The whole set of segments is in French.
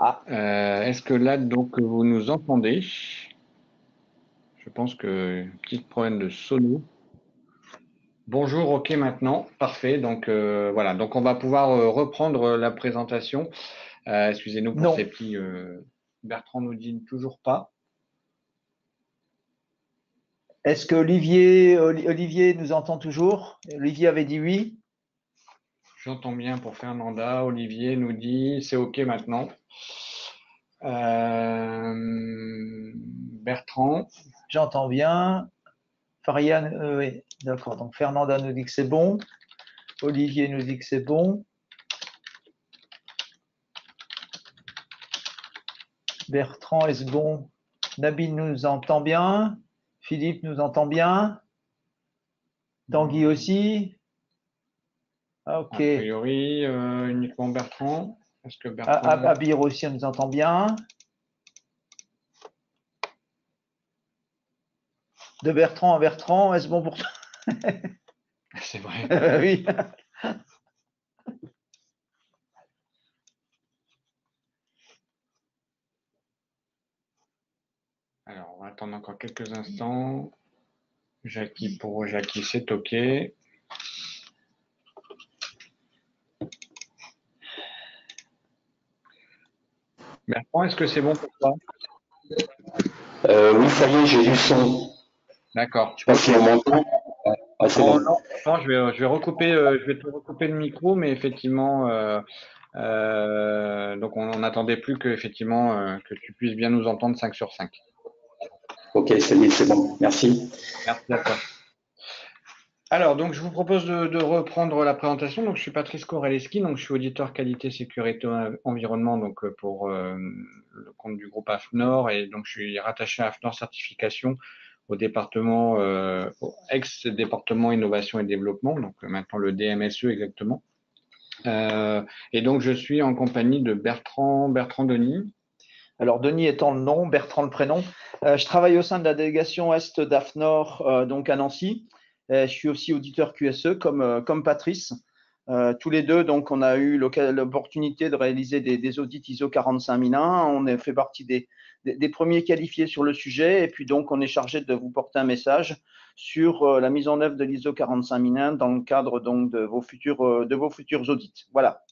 Ah, Est-ce que là, donc, vous nous entendez? Je pense que petit problème de sono. Bonjour, ok maintenant, parfait. Donc voilà, donc on va pouvoir reprendre la présentation. Excusez-nous pour ces non. petits. Bertrand nous dit toujours pas. Est-ce que Olivier nous entend toujours? Olivier avait dit oui. J'entends bien pour Fernanda. Olivier nous dit c'est ok maintenant. Bertrand, J'entends bien. Fariane, oui, d'accord. Donc Fernanda nous dit que c'est bon. Olivier nous dit que c'est bon. Bertrand, est-ce bon? Nabil nous entend bien. Philippe nous entend bien. Tanguy aussi. Ah, a ok. priori uniquement Bertrand. Est-ce que Bertrand. Abir aussi nous entend bien. De Bertrand à Bertrand, est-ce bon pour toi? C'est vrai. Oui. Alors, on va attendre encore quelques instants. Jackie pour Jackie, c'est OK. Bertrand, est-ce que c'est bon pour toi? Oui, ça y est, j'ai du son. D'accord, Je sais pas OK. si on m'entend. Ah, c'est Non, bon. non, non, je vais recouper, je vais te recouper le micro, mais effectivement, donc on n'attendait plus que, effectivement, que tu puisses bien nous entendre 5 sur 5. Ok, ça y est, c'est bon. Merci. Merci à toi. Alors, donc, je vous propose de reprendre la présentation. Donc, je suis Patrice Koraleski, donc je suis auditeur qualité, sécurité, environnement, donc pour le compte du groupe AFNOR, et donc je suis rattaché à AFNOR Certification au département, au ex-département innovation et développement, donc maintenant le DMSE exactement. Et donc, je suis en compagnie de Bertrand Denis. Alors, Denis étant le nom, Bertrand le prénom. Je travaille au sein de la délégation Est d'AFNOR, donc à Nancy. Je suis aussi auditeur QSE comme Patrice. Tous les deux, donc, on a eu l'opportunité de réaliser des audits ISO 45001. On a fait partie des premiers qualifiés sur le sujet. Et puis, donc, on est chargé de vous porter un message sur la mise en œuvre de l'ISO 45001 dans le cadre donc, de vos futurs audits. Voilà.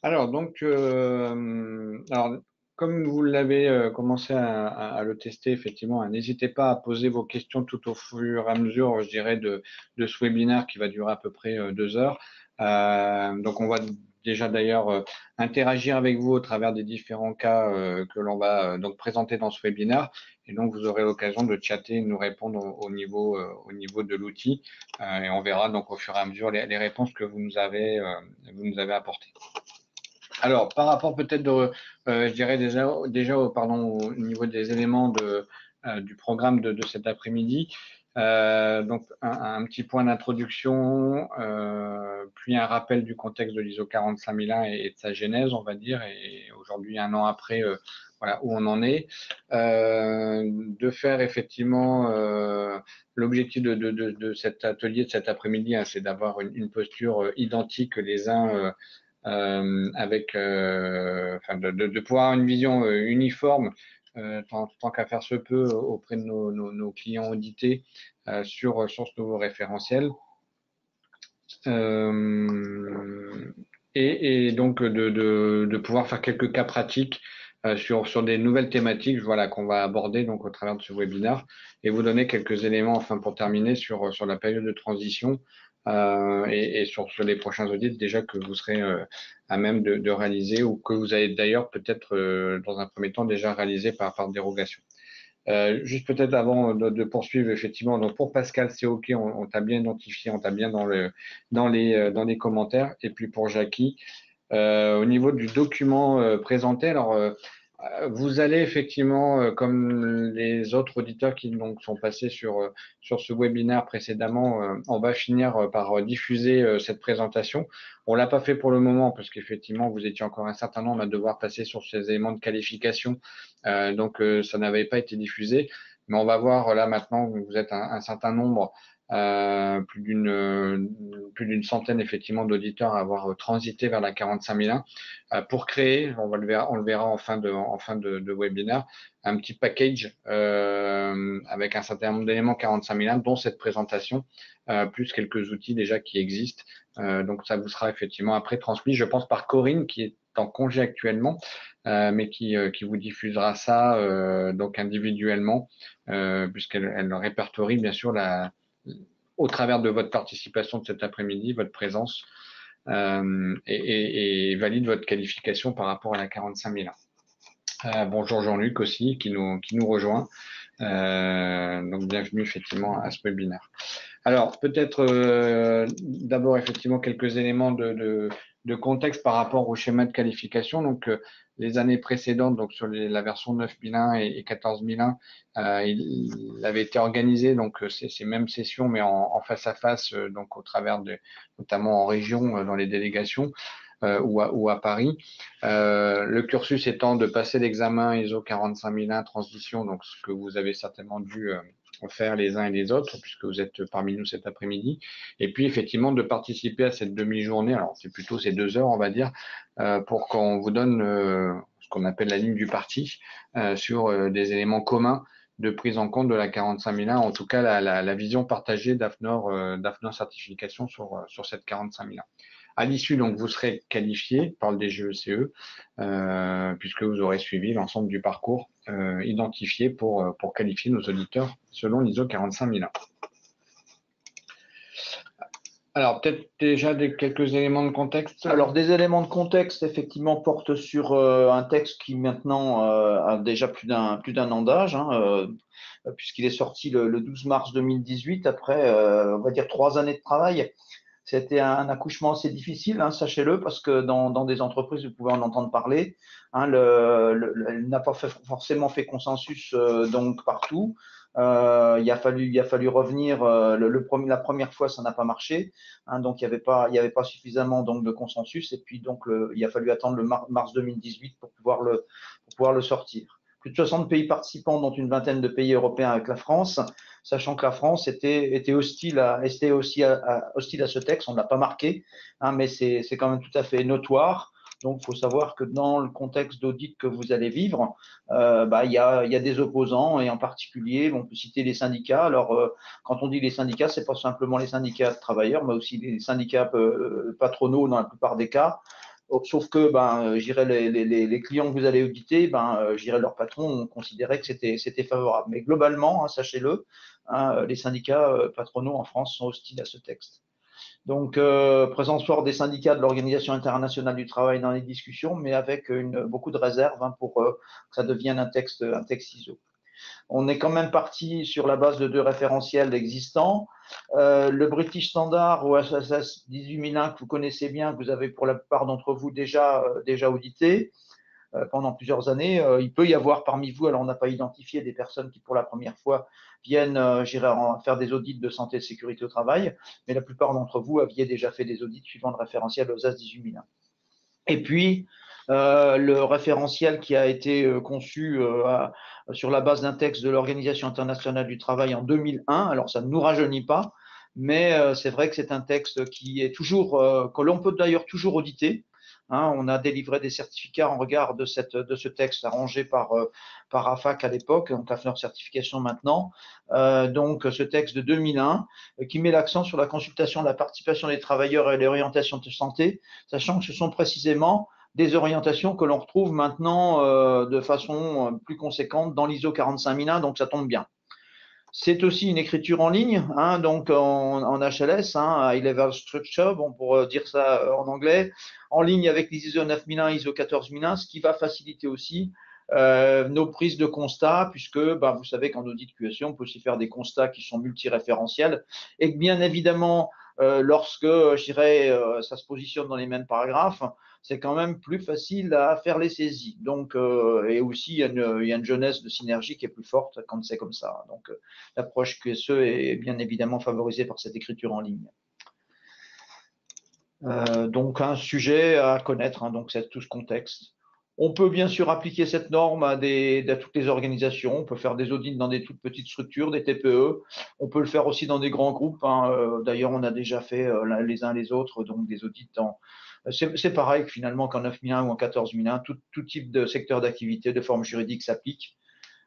Alors, donc, alors, comme vous l'avez commencé à le tester, effectivement, n'hésitez pas à poser vos questions tout au fur et à mesure, je dirais, de ce webinaire qui va durer à peu près 2 heures. Donc, on va déjà d'ailleurs interagir avec vous au travers des différents cas que l'on va donc présenter dans ce webinaire. Et donc, vous aurez l'occasion de chatter et de nous répondre au niveau de l'outil. Et on verra donc au fur et à mesure les réponses que vous nous avez apportées. Alors, par rapport peut-être, je dirais déjà au niveau des éléments du programme de cet après-midi. Donc, un petit point d'introduction, puis un rappel du contexte de l'ISO 45001 et de sa genèse, on va dire, et aujourd'hui, 1 an après, voilà où on en est. De faire effectivement l'objectif de cet atelier, de cet après-midi, hein, c'est d'avoir une posture identique les uns avec de pouvoir avoir une vision uniforme tant qu'à faire se peut auprès de nos clients audités sur ce nouveau référentiel. Et donc de pouvoir faire quelques cas pratiques sur des nouvelles thématiques voilà, qu'on va aborder donc au travers de ce webinaire et vous donner quelques éléments enfin pour terminer sur la période de transition et sur les prochains audits déjà que vous serez à même de réaliser ou que vous avez d'ailleurs peut-être dans un premier temps déjà réalisé par dérogation. Juste peut-être avant de poursuivre, effectivement, donc pour Pascal, c'est OK, on t'a bien identifié, on t'a bien dans les commentaires. Et puis pour Jackie, au niveau du document présenté, alors vous allez effectivement, comme les autres auditeurs qui donc, sont passés sur ce webinaire précédemment, on va finir par diffuser cette présentation. On l'a pas fait pour le moment parce qu'effectivement, vous étiez encore un certain nombre à devoir passer sur ces éléments de qualification, donc ça n'avait pas été diffusé. Mais on va voir là maintenant, vous êtes un certain nombre plus d'une centaine effectivement d'auditeurs à avoir transité vers la 45001 pour créer, on le verra en fin de webinaire, un petit package avec un certain nombre d'éléments 45001, dont cette présentation, plus quelques outils déjà qui existent. Donc ça vous sera effectivement après transmis, je pense, par Corinne qui est en congé actuellement, mais qui vous diffusera ça donc individuellement, puisqu'elle répertorie bien sûr au travers de votre participation de cet après-midi, votre présence, et valide votre qualification par rapport à la 45001. Bonjour Jean-Luc aussi qui nous rejoint. Donc bienvenue effectivement à ce webinaire. Alors peut-être d'abord effectivement quelques éléments de contexte par rapport au schéma de qualification. Donc les années précédentes, donc sur la version 9001 et 14001, il avait été organisé donc ces mêmes sessions mais en face à face, donc au travers notamment en région, dans les délégations. Ou à Paris. Le cursus étant de passer l'examen ISO 45001 transition, donc ce que vous avez certainement dû faire les uns et les autres, puisque vous êtes parmi nous cet après-midi, et puis effectivement de participer à cette demi-journée, alors c'est plutôt ces 2 heures, on va dire, pour qu'on vous donne ce qu'on appelle la ligne du parti sur des éléments communs de prise en compte de la 45001, en tout cas la vision partagée d'AFNOR Certification sur cette 45001. À l'issue, donc, vous serez qualifié par le DGECE, puisque vous aurez suivi l'ensemble du parcours identifié pour qualifier nos auditeurs selon l'ISO 45001. Alors, peut-être déjà quelques éléments de contexte. Alors, des éléments de contexte, effectivement, portent sur un texte qui maintenant a déjà plus d'un an d'âge, puisqu'il est sorti le 12 mars 2018, après, on va dire, 3 années de travail. C'était un accouchement assez difficile, sachez-le, parce que dans des entreprises, vous pouvez en entendre parler. Elle n'a pas forcément fait consensus donc partout. Il a fallu revenir. La première fois, ça n'a pas marché. Donc il n'y avait pas suffisamment donc de consensus. Et puis donc il a fallu attendre le mars 2018 pour pouvoir le sortir. Plus de 60 pays participants, dont une vingtaine de pays européens avec la France, sachant que la France était hostile à ce texte. On ne l'a pas marqué, mais c'est quand même tout à fait notoire. Donc, il faut savoir que dans le contexte d'audit que vous allez vivre, il y a des opposants, et en particulier, on peut citer les syndicats. Alors, quand on dit les syndicats, c'est pas simplement les syndicats de travailleurs, mais aussi les syndicats patronaux dans la plupart des cas. Sauf que, les clients que vous allez auditer, leurs patrons ont considéré que c'était favorable. Mais globalement, sachez-le, les syndicats patronaux en France sont hostiles à ce texte. Donc, présence forte des syndicats de l'Organisation internationale du travail dans les discussions, mais avec beaucoup de réserves pour que ça devienne un texte ISO. On est quand même parti sur la base de 2 référentiels existants. Le British Standard ou SSS 18001 que vous connaissez bien, que vous avez pour la plupart d'entre vous déjà audité pendant plusieurs années. Il peut y avoir parmi vous, alors on n'a pas identifié des personnes qui pour la première fois viennent faire des audits de santé et de sécurité au travail, mais la plupart d'entre vous aviez déjà fait des audits suivant le référentiel OSAS 18001. Et puis, le référentiel qui a été conçu sur la base d'un texte de l'Organisation internationale du travail en 2001. Alors, ça ne nous rajeunit pas, mais c'est vrai que c'est un texte qui est que l'on peut d'ailleurs toujours auditer. On a délivré des certificats en regard de ce texte arrangé par AFAC à l'époque, donc AFNOR Certification maintenant. Donc, ce texte de 2001 qui met l'accent sur la consultation de la participation des travailleurs et l'orientation de santé, sachant que ce sont précisément des orientations que l'on retrouve maintenant de façon plus conséquente dans l'ISO 45001, donc ça tombe bien. C'est aussi une écriture en ligne, donc en HLS, High Level Structure, on pourrait dire ça en anglais, en ligne avec les ISO 9001, ISO 14001, ce qui va faciliter aussi nos prises de constats, puisque vous savez qu'en audit QSE, on peut aussi faire des constats qui sont multiréférentiels, et que bien évidemment, lorsque ça se positionne dans les mêmes paragraphes, c'est quand même plus facile à faire les saisies. Donc, et aussi, il y a une jeunesse de synergie qui est plus forte quand c'est comme ça. Donc, l'approche QSE est bien évidemment favorisée par cette écriture en ligne. Donc, un sujet à connaître, donc c'est tout ce contexte. On peut bien sûr appliquer cette norme à toutes les organisations. On peut faire des audits dans des toutes petites structures, des TPE. On peut le faire aussi dans des grands groupes, hein. D'ailleurs, on a déjà fait les uns les autres, donc des audits dans… C'est pareil que finalement qu'en 9001 ou en 14001, tout type de secteur d'activité, de forme juridique s'applique.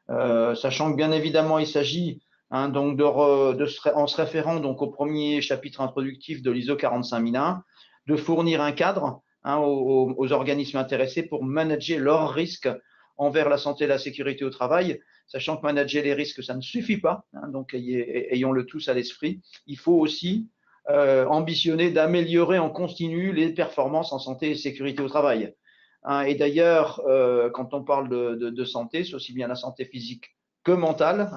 Sachant que bien évidemment, il s'agit donc en se référant donc au premier chapitre introductif de l'ISO 45001, de fournir un cadre aux organismes intéressés pour manager leurs risques envers la santé et la sécurité au travail, sachant que manager les risques, ça ne suffit pas, donc ayons-le tous à l'esprit. Il faut aussi ambitionner d'améliorer en continu les performances en santé et sécurité au travail. Et d'ailleurs, quand on parle de santé, c'est aussi bien la santé physique que mentale.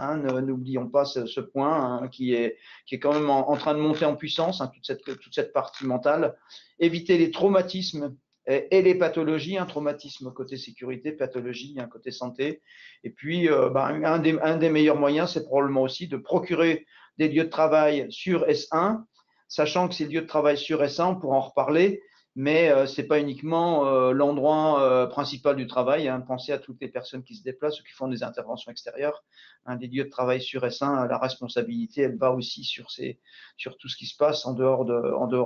N'oublions pas ce point qui est quand même en train de monter en puissance, toute cette partie mentale. Éviter les traumatismes et les pathologies, traumatisme côté sécurité, pathologie côté santé. Et puis, un des meilleurs moyens, c'est probablement aussi de procurer des lieux de travail sur S1, sachant que ces lieux de travail sur S1, on pourra en reparler, mais ce n'est pas uniquement l'endroit principal du travail. Pensez à toutes les personnes qui se déplacent ou qui font des interventions extérieures. Des lieux de travail sur S1, la responsabilité, elle va aussi sur tout ce qui se passe en dehors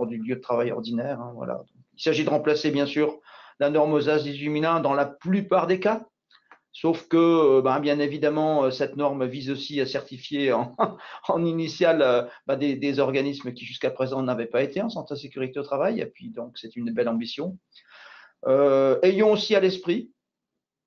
du lieu de travail ordinaire. Voilà. Donc, il s'agit de remplacer, bien sûr, la norme OSAS 18001 dans la plupart des cas. Sauf que, bien évidemment, cette norme vise aussi à certifier en initial des organismes qui jusqu'à présent n'avaient pas été en santé et sécurité au travail. Et puis, donc, c'est une belle ambition. Ayons aussi à l'esprit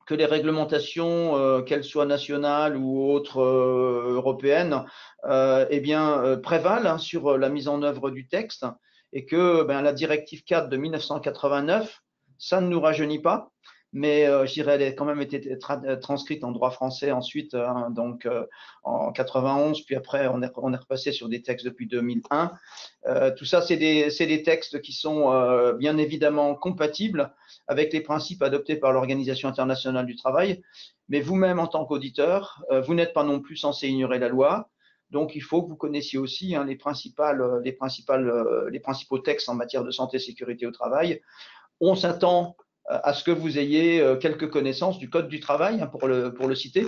que les réglementations, qu'elles soient nationales ou autres européennes, prévalent sur la mise en œuvre du texte et que la directive 4 de 1989, ça ne nous rajeunit pas. Mais je dirais, elle a quand même été transcrite en droit français ensuite, donc en 91, puis après on est repassé sur des textes depuis 2001. Tout ça, c'est des textes qui sont bien évidemment compatibles avec les principes adoptés par l'Organisation internationale du travail. Mais vous-même, en tant qu'auditeur, vous n'êtes pas non plus censé ignorer la loi. Donc, il faut que vous connaissiez aussi les principaux textes en matière de santé et sécurité au travail. On s'attend à ce que vous ayez quelques connaissances du Code du travail, pour le citer,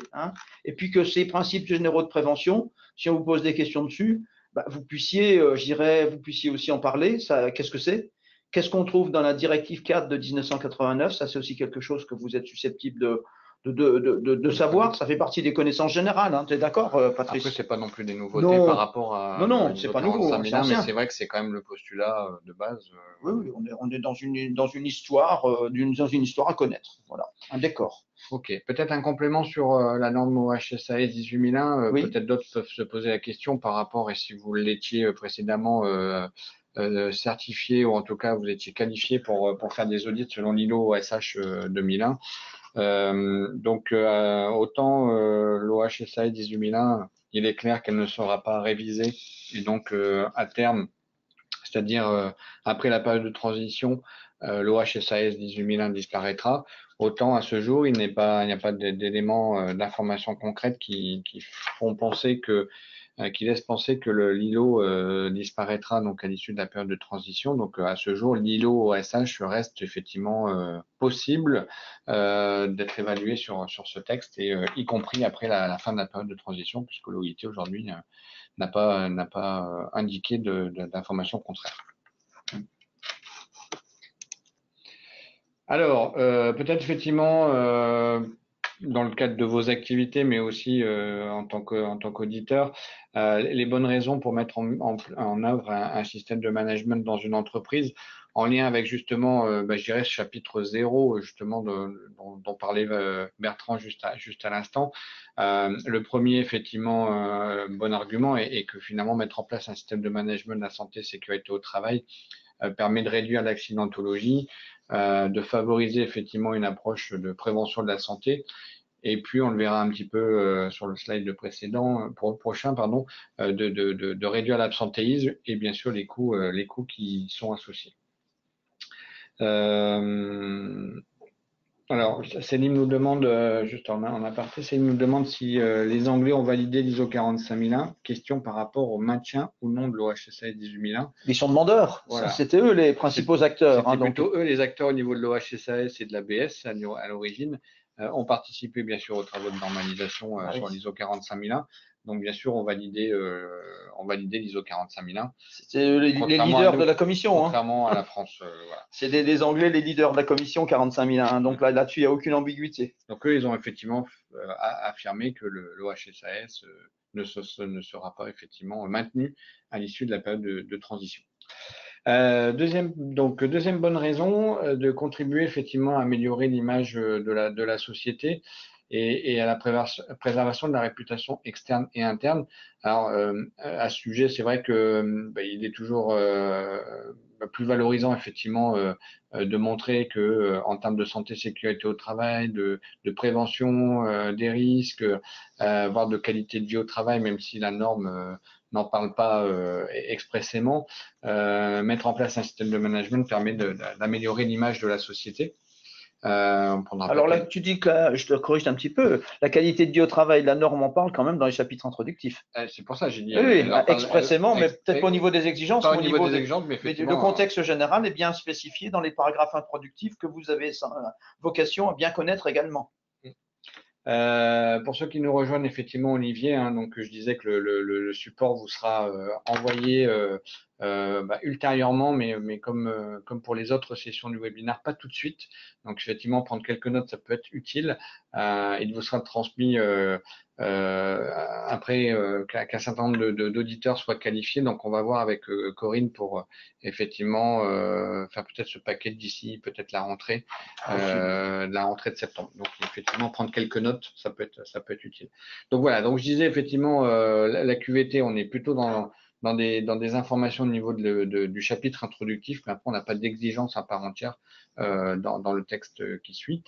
et puis que ces principes généraux de prévention, si on vous pose des questions dessus, vous puissiez aussi en parler. Qu'est-ce que c'est? Qu'est-ce qu'on trouve dans la directive 4 de 1989? Ça, c'est aussi quelque chose que vous êtes susceptible de savoir. Ça fait partie des connaissances générales. Tu es d'accord, Patrice? Après, c'est pas non plus des nouveautés par rapport à non, c'est pas nouveau, 45 000, mais c'est vrai que c'est quand même le postulat de base. Oui, on est dans une histoire, dans une histoire à connaître. Voilà, un décor. Ok, peut-être un complément sur la norme OHSAS 18001. Oui. Peut-être d'autres peuvent se poser la question par rapport, et si vous l'étiez précédemment certifié, ou en tout cas vous étiez qualifié pour faire des audits selon l'ILO OSH 2001. Donc autant l'OHSAS 18001, il est clair qu'elle ne sera pas révisée, et donc à terme, c'est-à-dire après la période de transition, l'OHSAS 18001 disparaîtra. Autant à ce jour, il n'y a pas d'éléments d'information concrète qui laissent penser que l'ILO disparaîtra donc à l'issue de la période de transition. Donc à ce jour, l'ILO OSH reste effectivement possible d'être évalué sur ce texte, et y compris après la fin de la période de transition, puisque l'OIT aujourd'hui n'a pas indiqué d'informations contraires. Alors, peut-être effectivement, dans le cadre de vos activités, mais aussi en tant qu'auditeur, les bonnes raisons pour mettre en œuvre un système de management dans une entreprise, en lien avec justement, je dirais, ce chapitre 0, justement, dont parlait Bertrand juste à l'instant. Le premier, effectivement, bon argument est que finalement, mettre en place un système de management de la santé et sécurité au travail permet de réduire l'accidentologie, de favoriser effectivement une approche de prévention de la santé. Et puis, on le verra un petit peu sur le slide prochain, de réduire l'absentéisme et bien sûr les coûts qui y sont associés. Alors, Céline nous demande, juste en aparté, Céline nous demande si les Anglais ont validé l'ISO 45001. Question par rapport au maintien ou non de l'OHSAS 18001. Ils sont demandeurs. Voilà. C'était eux les principaux acteurs. C'était plutôt eux les acteurs au niveau de l'OHSAS et de l'ABS à l'origine. Ont participé bien sûr aux travaux de normalisation sur l'ISO 45001. Donc bien sûr, on validait l'ISO 45001. C'était les leaders de la commission. Contrairement à la France. Voilà. C'est des Anglais les leaders de la commission 45001. Donc là-dessus, il n'y a aucune ambiguïté. Donc eux, ils ont effectivement affirmé que l'OHSAS ne sera pas effectivement maintenu à l'issue de la période de transition. Deuxième bonne raison de contribuer effectivement à améliorer l'image de la société et à la préservation de la réputation externe et interne. Alors, à ce sujet, c'est vrai que il est toujours plus valorisant effectivement de montrer que en termes de santé, sécurité au travail, de prévention des risques, voire de qualité de vie au travail, même si la norme n'en parle pas expressément, mettre en place un système de management permet d'améliorer l'image de la société. Alors là, tu dis que je te corrige un petit peu, la qualité de vie au travail, la norme en parle quand même dans les chapitres introductifs. C'est pour ça que j'ai dit. Oui, expressément, mais peut-être pas au niveau des exigences. Pas au niveau des exigences, mais effectivement. Le contexte général est bien spécifié dans les paragraphes introductifs que vous avez vocation à bien connaître également. Pour ceux qui nous rejoignent, effectivement, Olivier, donc je disais que le support vous sera envoyé ultérieurement, mais comme pour les autres sessions du webinaire, pas tout de suite. Donc effectivement, prendre quelques notes, ça peut être utile. Il vous sera transmis après qu'un certain nombre d'auditeurs soient qualifiés. Donc on va voir avec Corinne pour effectivement faire peut-être ce paquet d'ici peut-être la rentrée de septembre. Donc effectivement prendre quelques notes, ça peut être utile. Donc voilà, donc je disais effectivement la QVT, on est plutôt dans des informations au niveau du chapitre introductif, mais après on n'a pas d'exigence à part entière dans le texte qui suit.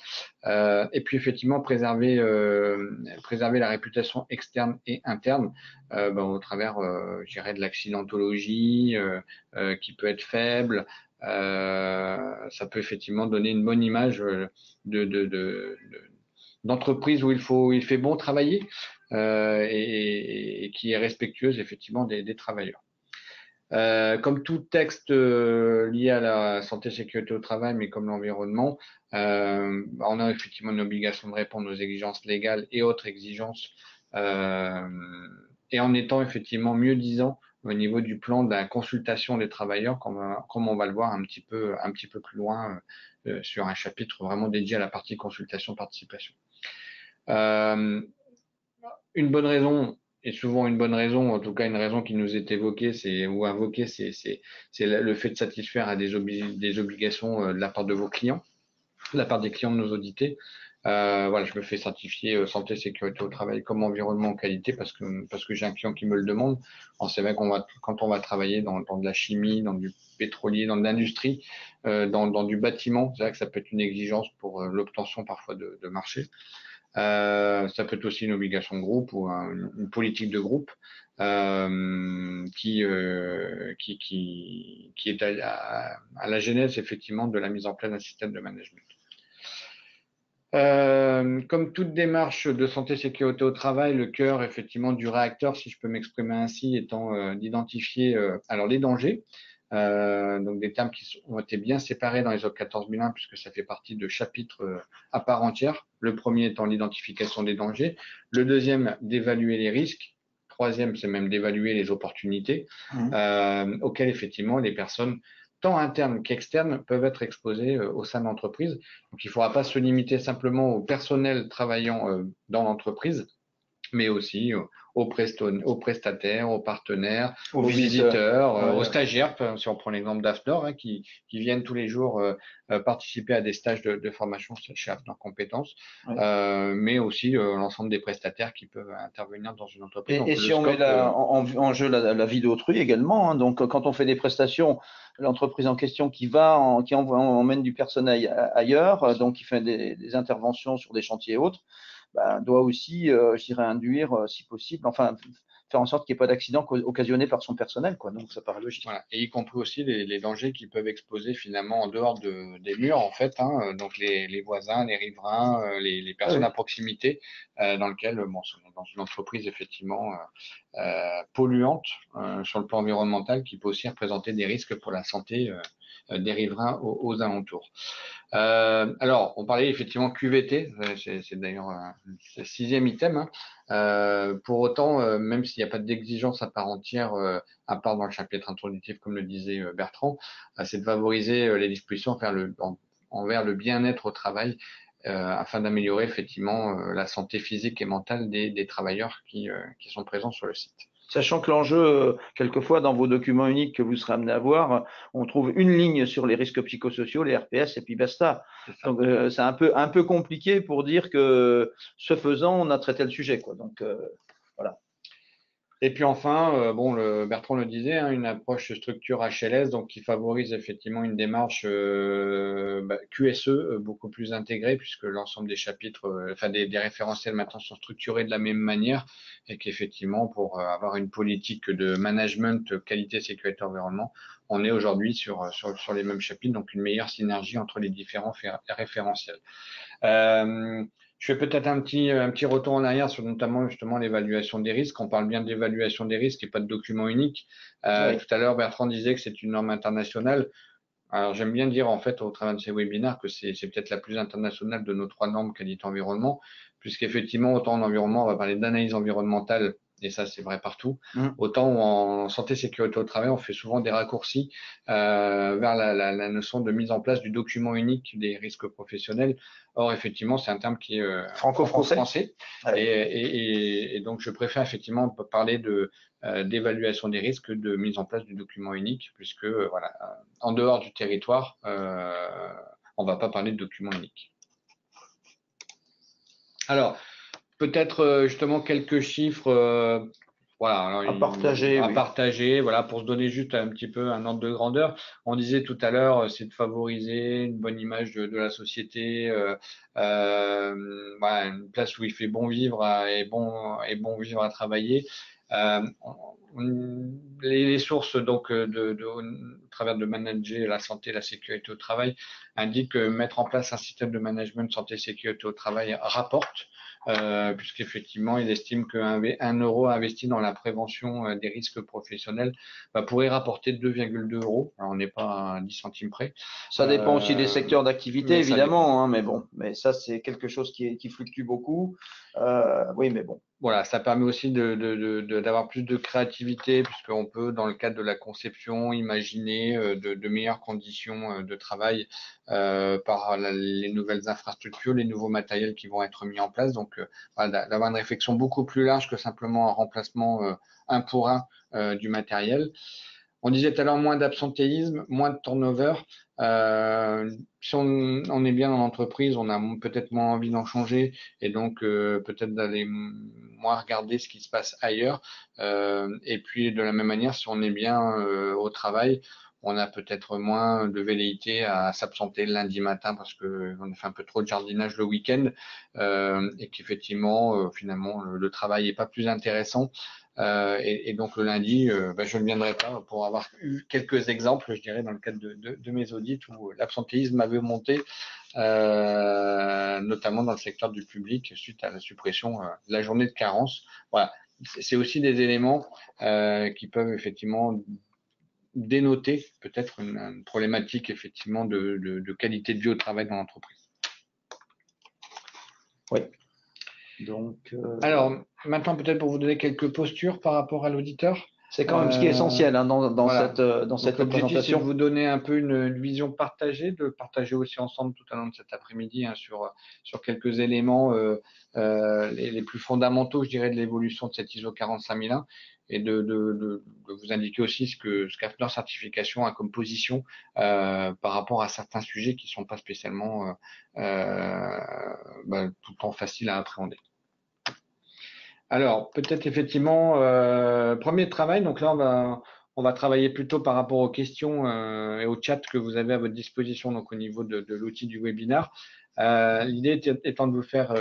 Et puis effectivement préserver la réputation externe et interne au travers, je dirais, de l'accidentologie qui peut être faible. Ça peut effectivement donner une bonne image d'entreprise où il fait bon travailler et qui est respectueuse effectivement des travailleurs. Comme tout texte lié à la santé et sécurité au travail, mais comme l'environnement, on a effectivement une obligation de répondre aux exigences légales et autres exigences, et en étant effectivement mieux disant au niveau du plan de la consultation des travailleurs, comme on va le voir un petit peu plus loin sur un chapitre vraiment dédié à la partie consultation-participation. Une bonne raison, et souvent une bonne raison, en tout cas une raison qui nous est évoquée, c'est le fait de satisfaire à des obligations de la part de vos clients, de la part des clients de nos audités. Voilà, je me fais certifier santé, sécurité au travail comme environnement qualité parce que j'ai un client qui me le demande. C'est vrai quand on va travailler dans de la chimie, dans du pétrolier, dans de l'industrie, dans du bâtiment, c'est vrai que ça peut être une exigence pour l'obtention parfois de marché. Ça peut être aussi une obligation de groupe ou une politique de groupe qui est à la genèse effectivement de la mise en place d'un système de management. Comme toute démarche de santé sécurité au travail, le cœur effectivement du réacteur, si je peux m'exprimer ainsi, étant d'identifier alors les dangers. Donc des termes qui ont été bien séparés dans les ISO 14001 puisque ça fait partie de chapitres à part entière. Le premier étant l'identification des dangers, le deuxième d'évaluer les risques, troisième c'est même d'évaluer les opportunités auxquelles effectivement les personnes tant internes qu'externes peuvent être exposées au sein de l'entreprise. Donc il ne faudra pas se limiter simplement au personnel travaillant dans l'entreprise, mais aussi aux prestataires, aux partenaires, aux visiteurs, aux stagiaires, si on prend l'exemple d'AFNOR, qui viennent tous les jours participer à des stages de formation chez AFNOR Compétences, mais aussi l'ensemble des prestataires qui peuvent intervenir dans une entreprise. Et si on met en jeu la vie d'autrui également, donc quand on fait des prestations, l'entreprise en question qui emmène du personnel ailleurs, donc qui fait des interventions sur des chantiers et autres, doit aussi, je dirais, induire, si possible, enfin, faire en sorte qu'il n'y ait pas d'accident occasionné par son personnel, quoi. Donc ça paraît logique. Voilà. Et y compris aussi les dangers qui peuvent exposer finalement en dehors des murs, en fait, hein, donc les voisins, les riverains, les personnes à proximité, dans lequel, bon, dans une entreprise effectivement polluante sur le plan environnemental, qui peut aussi représenter des risques pour la santé des riverains aux alentours. Alors, on parlait effectivement QVT, c'est d'ailleurs le 6e item. Hein. Pour autant, même s'il n'y a pas d'exigence à part entière, à part dans le chapitre introductif, comme le disait Bertrand, c'est de favoriser les dispositions envers le bien-être au travail, afin d'améliorer effectivement la santé physique et mentale des travailleurs qui sont présents sur le site. Sachant que l'enjeu, quelquefois, dans vos documents uniques que vous serez amenés à voir, on trouve une ligne sur les risques psychosociaux, les RPS, et puis basta. Donc, c'est un peu compliqué pour dire que, ce faisant, on a traité le sujet, quoi. Donc, voilà. Et puis enfin, bon, Bertrand le disait, hein, une approche structure HLS, donc qui favorise effectivement une démarche QSE beaucoup plus intégrée, puisque l'ensemble des chapitres, enfin des référentiels maintenant sont structurés de la même manière, et qu'effectivement, pour avoir une politique de management qualité, sécurité, environnement, on est aujourd'hui sur les mêmes chapitres, donc une meilleure synergie entre les différents référentiels. Je fais peut-être un petit retour en arrière sur notamment justement l'évaluation des risques. On parle bien d'évaluation des risques et pas de document unique. Oui. Tout à l'heure, Bertrand disait que c'est une norme internationale. Alors, j'aime bien dire en fait au travers de ces webinaires que c'est peut-être la plus internationale de nos 3 normes qualité-environnement, puisqu'effectivement, autant en environnement, on va parler d'analyse environnementale, et ça c'est vrai partout, autant en santé sécurité au travail, on fait souvent des raccourcis vers la notion de mise en place du document unique des risques professionnels. Or, effectivement, c'est un terme qui est franco-français. Ouais. Et donc, je préfère effectivement parler d'évaluation des risques que de mise en place du document unique, puisque voilà, en dehors du territoire, on ne va pas parler de document unique. Alors, peut-être justement quelques chiffres voilà, à partager, voilà, pour se donner juste un petit peu un ordre de grandeur. On disait tout à l'heure, c'est de favoriser une bonne image de la société, voilà, une place où il fait bon vivre et bon vivre à travailler. Les sources donc au travers de manager la santé, la sécurité au travail indiquent que mettre en place un système de management santé sécurité au travail rapporte, puisqu'effectivement il estime qu'1 euro investi dans la prévention des risques professionnels pourrait rapporter 2,2 euros. Alors, on n'est pas à 10 centimes près. Ça dépend aussi des secteurs d'activité, évidemment, hein, mais bon, mais ça c'est quelque chose qui fluctue beaucoup. Oui, mais bon. Voilà, ça permet aussi d'avoir plus de créativité, puisqu'on peut, dans le cadre de la conception, imaginer de meilleures conditions de travail par les nouvelles infrastructures, les nouveaux matériels qui vont être mis en place. Donc, voilà, d'avoir une réflexion beaucoup plus large que simplement un remplacement 1 pour 1 du matériel. On disait tout à l'heure moins d'absentéisme, moins de turnover. Si on est bien dans l'entreprise, on a peut-être moins envie d'en changer et donc peut-être d'aller moins regarder ce qui se passe ailleurs. Et puis de la même manière, si on est bien au travail, on a peut-être moins de velléité à s'absenter le lundi matin parce qu'on a fait un peu trop de jardinage le week-end et qu'effectivement, finalement, le travail n'est pas plus intéressant. Et donc le lundi, je ne viendrai pas pour avoir eu quelques exemples, je dirais, dans le cadre de mes audits où l'absentéisme avait monté, notamment dans le secteur du public suite à la suppression de la journée de carence. Voilà, c'est aussi des éléments qui peuvent effectivement dénoter peut-être une problématique effectivement de qualité de vie au travail dans l'entreprise. Oui. Donc, alors, maintenant, peut-être pour vous donner quelques postures par rapport à l'auditeur. C'est quand même ce qui est essentiel hein, dans voilà. cette L'objectif, c'est présentation. de vous donner un peu une vision partagée, de partager aussi ensemble tout au long de cet après-midi hein, sur quelques éléments les plus fondamentaux, je dirais, de l'évolution de cette ISO 45001 et de vous indiquer aussi ce qu'AFNOR Certification a comme position par rapport à certains sujets qui ne sont pas spécialement tout le temps faciles à appréhender. Alors, peut-être effectivement, premier travail, donc là, on va travailler plutôt par rapport aux questions et au chat que vous avez à votre disposition, donc au niveau de l'outil du webinar. L'idée étant de vous faire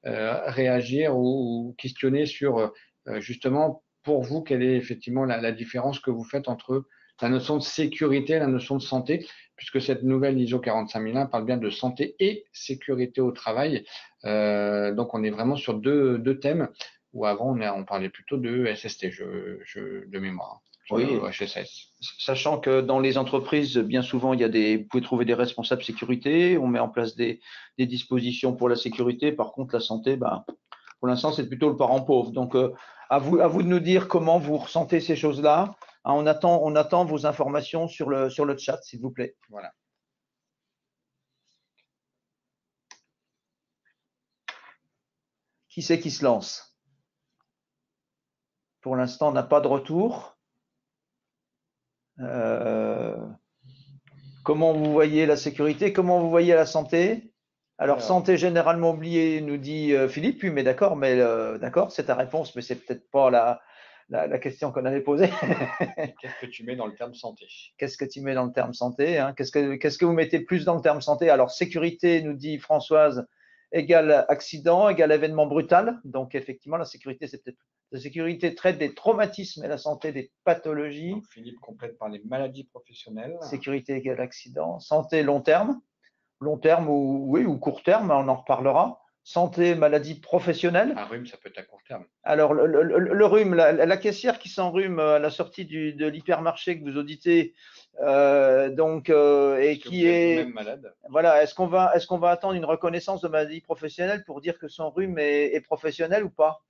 réagir ou questionner sur justement pour vous, quelle est effectivement la différence que vous faites entre la notion de sécurité et la notion de santé, puisque cette nouvelle ISO 45001 parle bien de santé et sécurité au travail. Donc, on est vraiment sur deux thèmes, où avant, on parlait plutôt de SST, de mémoire, Oui. HSS. Sachant que dans les entreprises, bien souvent, vous pouvez trouver des responsables sécurité, on met en place des dispositions pour la sécurité. Par contre, la santé, pour l'instant, c'est plutôt le parent pauvre. Donc, à vous de nous dire comment vous ressentez ces choses-là. On attend vos informations sur le chat, s'il vous plaît. Voilà. Qui c'est qui se lance? Pour l'instant, on n'a pas de retour. Comment vous voyez la sécurité? Comment vous voyez la santé? Alors, santé généralement oubliée, nous dit Philippe. Oui, mais d'accord, d'accord, c'est ta réponse, mais c'est peut-être pas la question qu'on avait posée. Qu'est-ce que tu mets dans le terme santé? Qu'est-ce que tu mets dans le terme santé, hein? Qu'est-ce que vous mettez plus dans le terme santé? Alors, sécurité, nous dit Françoise, égale accident, égale événement brutal. Donc, effectivement, la sécurité, c'est peut-être. La sécurité traite des traumatismes et la santé des pathologies. Donc, Philippe complète par les maladies professionnelles. Sécurité égale accident. Santé, long terme. Long terme ou court terme, on en reparlera. Santé, maladie professionnelle. Un rhume, ça peut être à court terme. Alors, le rhume, la caissière qui s'enrhume à la sortie de l'hypermarché que vous auditez, et qui est même malade. Voilà, est-ce qu'on va attendre une reconnaissance de maladie professionnelle pour dire que son rhume est professionnel ou pas?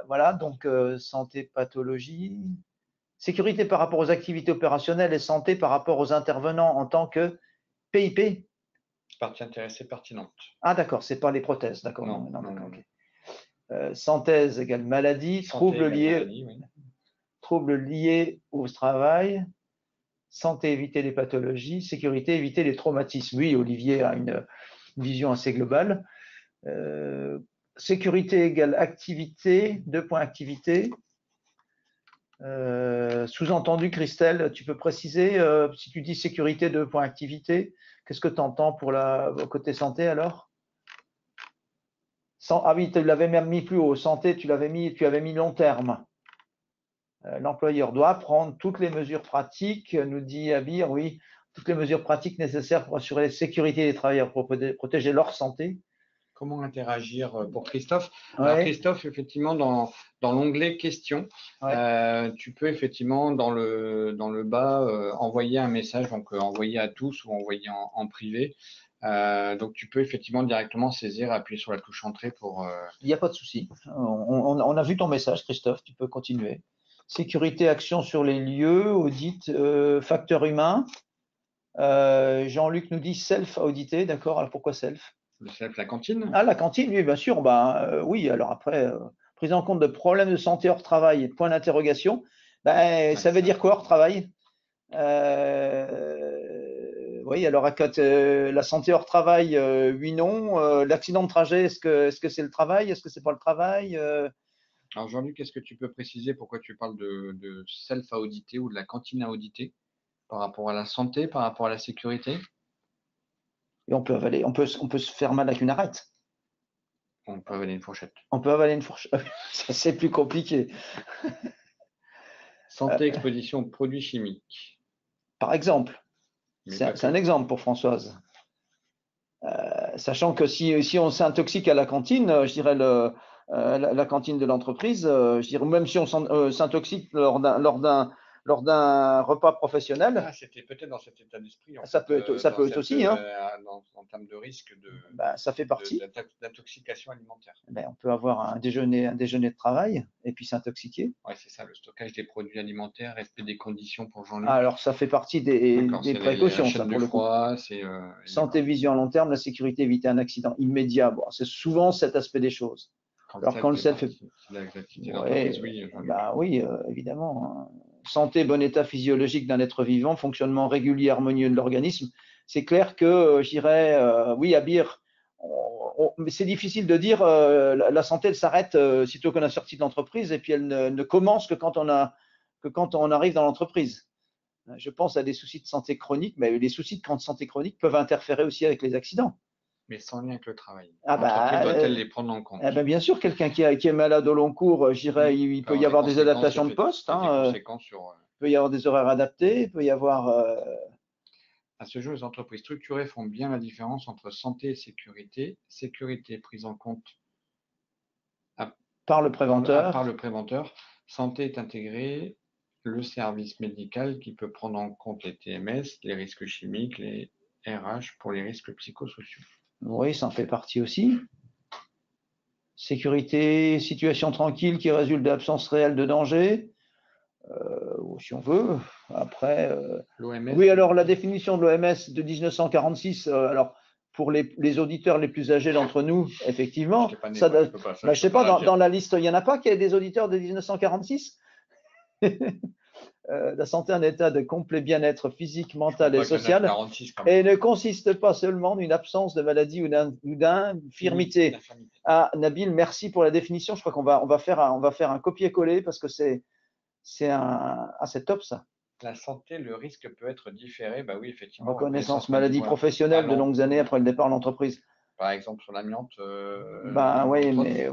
Voilà, donc santé, pathologie, sécurité par rapport aux activités opérationnelles et santé par rapport aux intervenants en tant que PIP. Partie intéressée pertinente. Ah d'accord, c'est pas les prothèses, d'accord. Non, okay. Synthèse égale maladie, troubles liés au travail, santé, éviter les pathologies, sécurité, éviter les traumatismes. Oui, Olivier a une vision assez globale. Sécurité égale activité, 2 points activité. Sous-entendu, Christelle, tu peux préciser, si tu dis sécurité, 2 points activité, qu'est-ce que tu entends pour côté santé alors? Ah oui, tu l'avais même mis plus haut. Santé, tu avais mis long terme. L'employeur doit prendre toutes les mesures pratiques, nous dit Abir, oui, toutes les mesures pratiques nécessaires pour assurer la sécurité des travailleurs, pour protéger leur santé. Comment interagir pour Christophe? Ouais. Alors Christophe, effectivement, dans l'onglet questions, tu peux effectivement dans le bas envoyer un message, donc envoyer à tous ou envoyer en privé. Donc tu peux effectivement directement saisir, appuyer sur la touche entrée pour. Il n'y a pas de souci. On a vu ton message, Christophe. Tu peux continuer. Sécurité, action sur les lieux, audit, facteur humain. Jean-Luc nous dit self-audité, d'accord. Alors pourquoi self? Le self, la cantine? Ah, la cantine, oui, bien sûr. Oui, alors après, prise en compte de problèmes de santé hors travail, point d'interrogation. Ça veut dire quoi hors travail? Oui, alors la santé hors travail, oui, non. L'accident de trajet, est-ce que c'est le travail? Est-ce que c'est pas le travail? Alors Jean-Luc, est-ce que tu peux préciser pourquoi tu parles de self à auditer ou de la cantine à auditer par rapport à la santé, par rapport à la sécurité? Et on peut se faire mal avec une arête. On peut avaler une fourchette. On peut avaler une fourchette. Ça, c'est plus compliqué. Santé, exposition aux produits chimiques. Par exemple. C'est un exemple pour Françoise. Sachant que si on s'intoxique à la cantine, je dirais la cantine de l'entreprise, je dirais même si on s'intoxique lors d'un repas professionnel. Ah, c'était peut-être dans cet état d'esprit. Ça peut être aussi. En termes de risque ça fait partie. D'intoxication alimentaire. On peut avoir un déjeuner de travail et puis s'intoxiquer. Oui, c'est ça, le stockage des produits alimentaires, respect des conditions pour Jean-Luc. Alors, ça fait partie des précautions, ça, pour le coup. Santé, vision à long terme, la sécurité, éviter un accident immédiat. Bon, c'est souvent cet aspect des choses. Quand le self est. Oui, évidemment. Santé, bon état physiologique d'un être vivant, fonctionnement régulier, harmonieux de l'organisme. C'est clair que, je dirais, oui, Abir, mais c'est difficile de dire la santé, elle s'arrête sitôt qu'on a sorti de l'entreprise et puis elle ne commence que quand on arrive dans l'entreprise. Je pense à des soucis de santé chronique, mais les soucis de santé chronique peuvent interférer aussi avec les accidents. Mais sans lien avec le travail. Ah L'entreprise bah, doit-elle les prendre en compte? Eh ben, bien sûr, quelqu'un qui est malade au long cours, je dirais, il peut y avoir des adaptations de poste. Des Hein, conséquences sur. il peut y avoir des horaires adaptés, il peut y avoir. À ce jour, les entreprises structurées font bien la différence entre santé et sécurité. Sécurité prise en compte par le préventeur. Par le préventeur. Santé est intégrée le service médical qui peut prendre en compte les TMS, les risques chimiques, les RH pour les risques psychosociaux. Oui, ça en fait partie aussi. Sécurité, situation tranquille qui résulte d'absence réelle de danger, si on veut. Après, l'OMS. Oui, alors la définition de l'OMS de 1946, alors pour les auditeurs les plus âgés d'entre nous, effectivement, ça, je sais pas, dans la liste, il n'y en a pas qui est des auditeurs de 1946. La santé, un état de complet bien-être physique, mental et social, 46, et ne consiste pas seulement d'une absence de maladie ou d'infirmité. Ah, Nabil, merci pour la définition. Je crois qu'on va faire un copier-coller parce que c'est top ça. La santé, le risque peut être différé. Bah oui, effectivement. Reconnaissance maladie professionnelle de longues années après le départ de l'entreprise. Par exemple, sur l'amiante. Oui,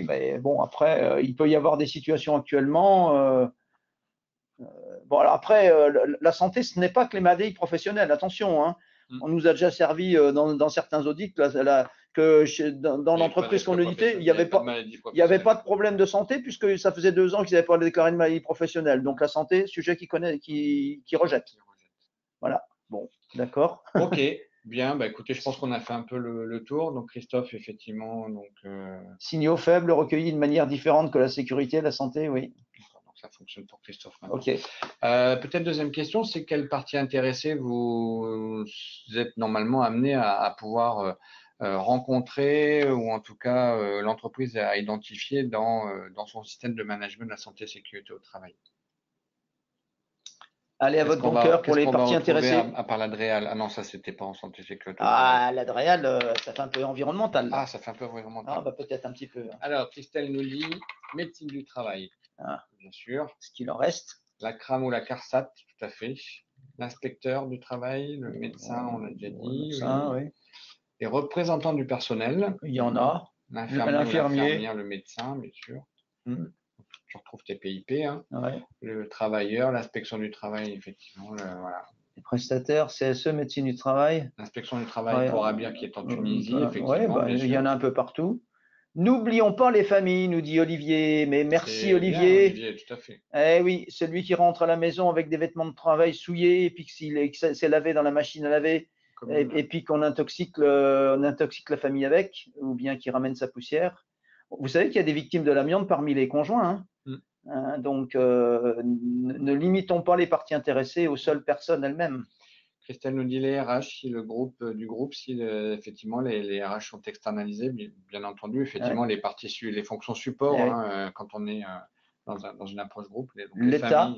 mais bon, après, il peut y avoir des situations actuellement. Bon, alors après, la santé, ce n'est pas que les maladies professionnelles, attention. Hein. On nous a déjà servi dans certains audits que dans l'entreprise qu'on auditait, il n'y avait pas de problème de santé puisque ça faisait 2 ans qu'ils n'avaient pas déclaré de maladie professionnelle. Donc la santé, sujet qui rejette. Voilà. Bon, d'accord. Ok, bien. Bah, écoutez, je pense qu'on a fait un peu le tour. Donc Christophe, effectivement, signaux faibles recueillis de manière différente que la sécurité, la santé, oui. Donc ça fonctionne pour Christophe. Ok. Peut-être deuxième question, c'est quelle partie intéressée vous êtes normalement amené à pouvoir rencontrer ou en tout cas l'entreprise à identifier dans son système de management de la santé et sécurité au travail? Allez à votre bon cœur pour les parties intéressées. À part l'Adréal. Ah non, ça c'était pas en santé et sécurité. Ah, l'Adréal, ça fait un peu environnemental. Ah, ça fait un peu environnemental. Ah, bah, peut-être un petit peu. Alors, Christelle nous dit médecine du travail. Ah, bien sûr. Ce qu'il en reste. La CRAM ou la CARSAT, tout à fait. L'inspecteur du travail, le médecin, on l'a déjà dit. Oui. Les représentants du personnel. Il y en a. L'infirmier, le médecin, bien sûr. Tu retrouves tes PIP. Hein. Ouais. Le travailleur, l'inspection du travail, effectivement. Voilà. Les prestataires, CSE, médecine du travail. L'inspection du travail pour Abir qui est en Tunisie, effectivement. Oui, il y en a un peu partout. N'oublions pas les familles, nous dit Olivier. Mais merci Olivier. Bien, Olivier, tout à fait. Eh oui, celui qui rentre à la maison avec des vêtements de travail souillés et puis que c'est lavé dans la machine à laver et puis qu'on intoxique la famille avec, ou bien qui ramène sa poussière. Vous savez qu'il y a des victimes de l'amiante parmi les conjoints. Hein. Donc, ne limitons pas les parties intéressées aux seules personnes elles-mêmes. Christelle nous dit les RH, si le groupe si effectivement les RH sont externalisés, bien entendu, effectivement les fonctions support quand on est dans une approche groupe, l'État,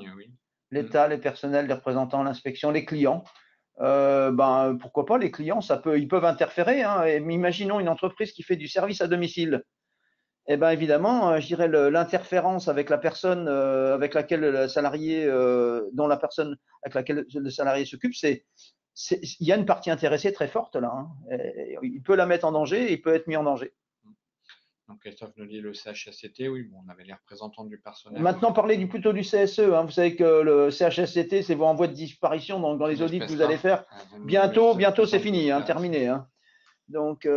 les personnels, les représentants, l'inspection, les clients. Pourquoi pas les clients, ils peuvent interférer. Hein, imaginons une entreprise qui fait du service à domicile. Eh bien, évidemment, je dirais l'interférence avec la personne avec laquelle le salarié, avec laquelle le salarié s'occupe, il y a une partie intéressée très forte là. Hein. Il peut la mettre en danger, il peut être mis en danger. Donc Christophe nous dit le CHSCT, oui, on avait les représentants du personnel. Maintenant, parlez plutôt du CSE. Hein. Vous savez que le CHSCT, c'est en voie de disparition dans les audits que vous allez faire. Bientôt, c'est fini, terminé. Hein. Donc,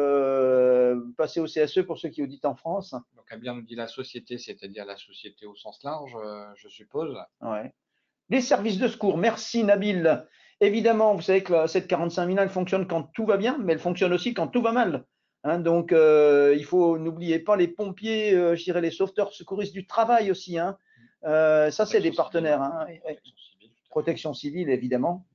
passer au CSE pour ceux qui auditent en France. Donc, Abir nous dit la société, c'est-à-dire la société au sens large, je suppose. Ouais. Les services de secours, merci Nabil. Évidemment, vous savez que cette 45 000, elle fonctionne quand tout va bien, mais elle fonctionne aussi quand tout va mal. Hein, donc, il faut n'oubliez pas les pompiers, je dirais les sauveteurs secouristes du travail aussi. Hein. Ça, c'est des partenaires. Hein. Protection civile, évidemment.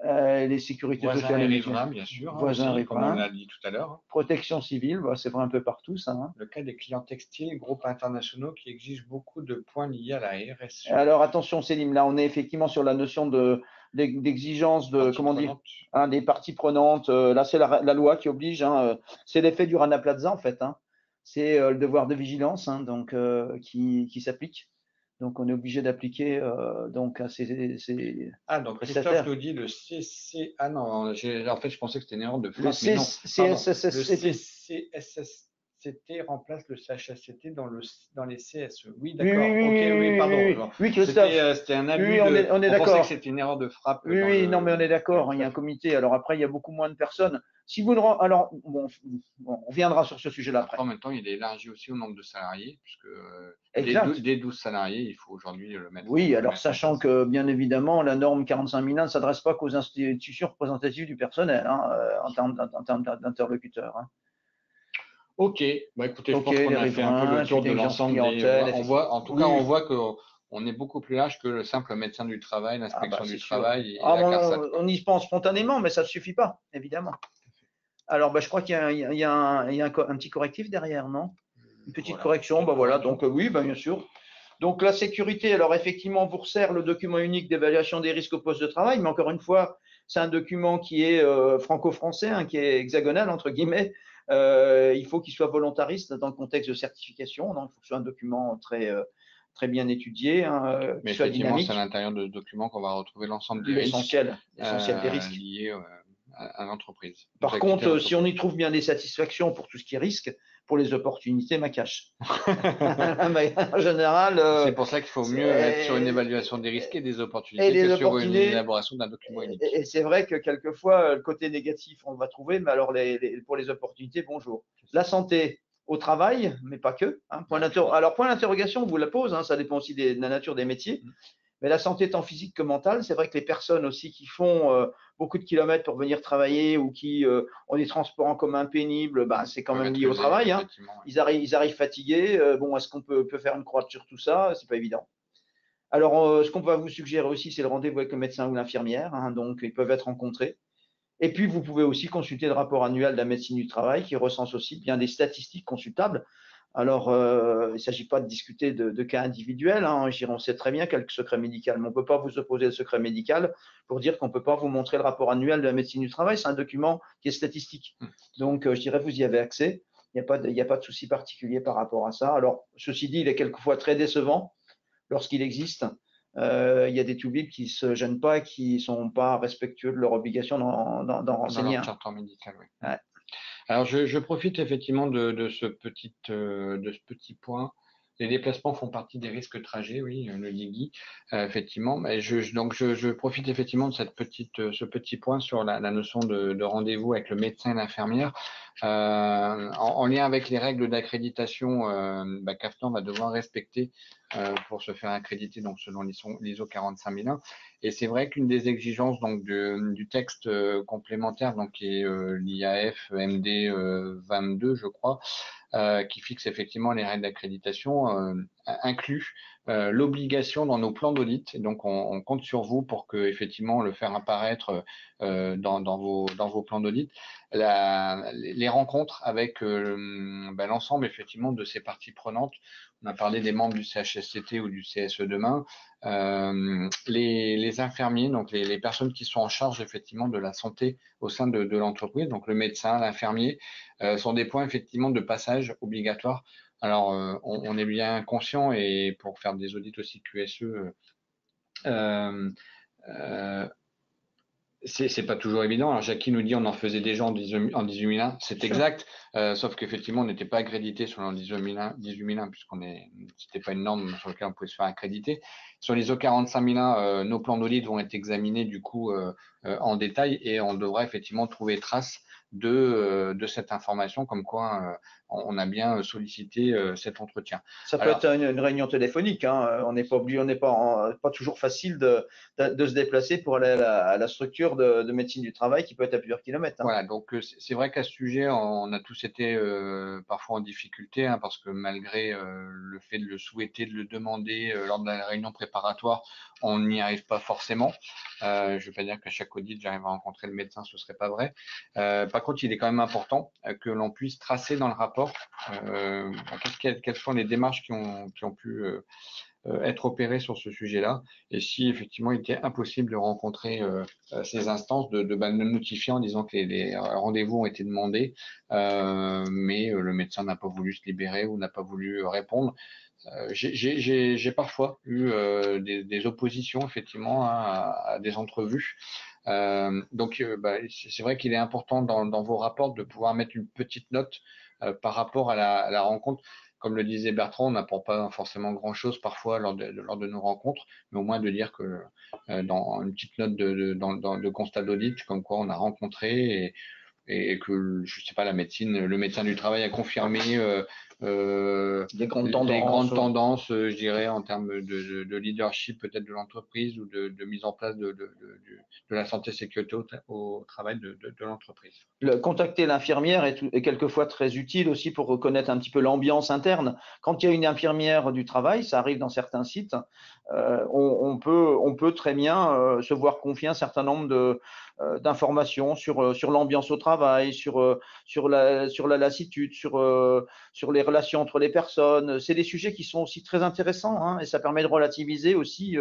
Les sécurités sociales. Riverains, bien sûr. Voisins riverains. Comme on l'a dit tout à l'heure. Protection civile, c'est vrai un peu partout, ça. Hein. Le cas des clients textiles, groupes internationaux qui exigent beaucoup de points liés à la RSE. Alors, attention, Céline, là, on est effectivement sur la notion d'exigence des parties prenantes. Là, c'est la loi qui oblige. Hein, c'est l'effet du Rana Plaza, en fait. Hein. C'est le devoir de vigilance donc, qui s'applique. Donc, on est obligé d'appliquer donc à ces Ah, donc Christophe prestataires. nous dit le CC. Ah non, en fait, je pensais que c'était une erreur de Le frappe, mais non. Pardon. Le CSSCT. CCSSCT remplace le CHSCT dans les CSE. Oui, Oui, d'accord. Ok, oui, pardon. oui, Christophe. C'était un abus Oui, de. on est On pensait que d'accord. c'était une erreur de frappe Oui, dans oui, le. non, mais on est d'accord. Ouais, Il y a un comité. Alors après, il y a beaucoup moins de personnes. Si vous ne, alors, bon, on viendra sur ce sujet-là après. Après, en même temps, il est élargi aussi au nombre de salariés, puisque Exact. dès 12 salariés, il faut aujourd'hui le mettre. Oui, alors mettre en sachant place. que, bien évidemment, la norme 45 001 ne s'adresse pas qu'aux institutions représentatives du personnel, hein, en termes d'interlocuteurs. Hein. Ok, bah écoutez, je Ok, pense qu'on les a fait un peu le riverains, tour de l'intelligence l'ensemble des. clientèle, On voit, en tout cas, on oui. voit qu'on est beaucoup plus large que le simple médecin du travail, Ah bah l'inspection c'est du sûr. travail et Ah, la bon, CARSAT, quoi. on y pense spontanément, mais ça ne suffit pas, évidemment. Alors, bah, je crois qu'il y a un petit correctif derrière, non? Une petite Voilà, correction, petite bah voilà. correction. Donc oui, bah, bien sûr. Donc la sécurité, alors effectivement, vous resserre le document unique d'évaluation des risques au poste de travail, mais encore une fois, c'est un document qui est franco-français, hein, qui est hexagonal entre guillemets. Il faut qu'il soit volontariste dans le contexte de certification. Donc il faut que ce soit un document très bien étudié, hein, Mais qui soit effectivement, c'est à dynamique. l'intérieur de ce document qu'on va retrouver l'ensemble des risques L'essentiel des risques. liés à l'entreprise. Par contre, si on y trouve bien des satisfactions pour tout ce qui est risque, pour les opportunités, ma cache. En général, C'est pour ça qu'il faut mieux être sur une évaluation des risques et des opportunités que sur une élaboration d'un document unique. Et c'est vrai que quelquefois, le côté négatif, on le va trouver, mais alors pour les opportunités, bonjour. La santé au travail, mais pas que. Hein, alors, point d'interrogation, on vous la pose, hein, ça dépend aussi de la nature des métiers. Mais la santé tant physique que mentale, c'est vrai que les personnes aussi qui font beaucoup de kilomètres pour venir travailler ou qui ont des transports en commun pénibles, bah, c'est quand même lié au travail. Hein. Ils arrivent fatigués. Bon, est-ce qu'on peut faire une croix sur tout ça? C'est pas évident. Alors, ce qu'on va vous suggérer aussi, c'est le rendez-vous avec le médecin ou l'infirmière. Hein, donc, ils peuvent être rencontrés. Et puis, vous pouvez aussi consulter le rapport annuel de la médecine du travail qui recense aussi bien des statistiques consultables. Alors, il ne s'agit pas de discuter de cas individuels. Hein. On sait très bien quel secret médical, mais on ne peut pas vous opposer le secret médical pour dire qu'on ne peut pas vous montrer le rapport annuel de la médecine du travail. C'est un document qui est statistique. Donc, je dirais, vous y avez accès. Il n'y a pas de souci particulier par rapport à ça. Alors, ceci dit, il est quelquefois très décevant lorsqu'il existe. Il y a des publics qui ne se gênent pas et qui ne sont pas respectueux de leur obligation d'en renseigner. Dans leur charter médical, oui. Ouais. Alors, je profite effectivement de ce petit point. Les déplacements font partie des risques trajets, oui, le dit Guy, effectivement. Mais je profite effectivement de ce petit point sur la notion de rendez-vous avec le médecin et l'infirmière. En lien avec les règles d'accréditation qu'AFNOR va devoir respecter pour se faire accréditer, donc selon l'ISO 45001. Et c'est vrai qu'une des exigences donc du texte complémentaire, donc qui est l'IAF MD 22, je crois, qui fixe effectivement les règles d'accréditation, inclut l'obligation dans nos plans d'audit. Et donc, on compte sur vous pour que effectivement le faire apparaître dans vos plans d'audit. Les rencontres avec l'ensemble effectivement de ces parties prenantes. On a parlé des membres du CHSCT ou du CSE demain. Les infirmiers, donc les personnes qui sont en charge effectivement de la santé au sein de l'entreprise, donc le médecin, l'infirmier, sont des points effectivement de passage obligatoires. Alors, on est bien conscient et pour faire des audits aussi QSE, c'est pas toujours évident. Alors, Jackie nous dit on en faisait déjà en 18001. C'est exact, sauf qu'effectivement, on n'était pas accrédité sur l'an 18001 c'était pas une norme sur laquelle on pouvait se faire accréditer. Sur l'ISO 45001, nos plans d'audit vont être examinés du coup en détail et on devra effectivement trouver trace de cette information comme quoi on a bien sollicité cet entretien. Ça peut être une réunion téléphonique. Hein. On n'est pas obligé, pas toujours facile de se déplacer pour aller à la structure de médecine du travail qui peut être à plusieurs kilomètres. Hein. Voilà, donc c'est vrai qu'à ce sujet, on a tous été parfois en difficulté, hein, parce que malgré le fait de le souhaiter, de le demander lors de la réunion préparatoire, on n'y arrive pas forcément. Je ne vais pas dire qu'à chaque audit, j'arrive à rencontrer le médecin, ce serait pas vrai. Par contre, il est quand même important que l'on puisse tracer dans le rapport quelles sont les démarches qui ont pu être opéré sur ce sujet-là. Et si effectivement il était impossible de rencontrer ces instances, de notifier en disant que les rendez-vous ont été demandés, mais le médecin n'a pas voulu se libérer ou n'a pas voulu répondre. J'ai parfois eu des oppositions effectivement à des entrevues. Donc, c'est vrai qu'il est important dans vos rapports de pouvoir mettre une petite note par rapport à la rencontre. Comme le disait Bertrand, on n'apprend pas forcément grand-chose parfois lors de nos rencontres, mais au moins de dire que dans une petite note de constat d'audit, comme quoi on a rencontré et que, je sais pas, la médecine, le médecin du travail a confirmé des grandes tendances, je dirais, en termes de leadership peut-être de l'entreprise ou de mise en place de la santé sécurité au travail de l'entreprise. Contacter l'infirmière est quelquefois très utile aussi pour reconnaître un petit peu l'ambiance interne. Quand il y a une infirmière du travail, ça arrive dans certains sites, on peut très bien se voir confier un certain nombre d'informations sur l'ambiance au travail, sur la lassitude, sur les relations entre les personnes. C'est des sujets qui sont aussi très intéressants, hein, et ça permet de relativiser aussi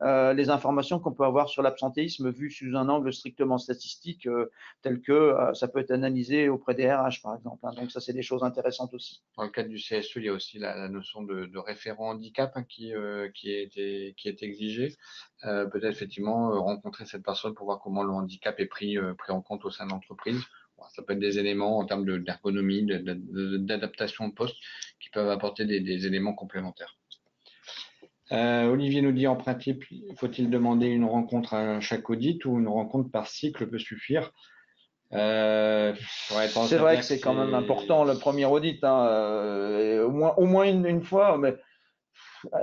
les informations qu'on peut avoir sur l'absentéisme vu sous un angle strictement statistique, tel que ça peut être analysé auprès des RH, par exemple, hein. Donc ça, c'est des choses intéressantes aussi. Dans le cadre du CSE, il y a aussi la notion de référent handicap, hein, qui est exigée. Peut-être effectivement rencontrer cette personne pour voir comment le handicap est pris en compte au sein de l'entreprise. Bon, ça peut être des éléments en termes d'ergonomie, d'adaptation de poste qui peuvent apporter des éléments complémentaires. Olivier nous dit, en principe, faut-il demander une rencontre à chaque audit ou une rencontre par cycle peut suffire? C'est vrai que c'est quand même important le premier audit, hein, au moins une fois, mais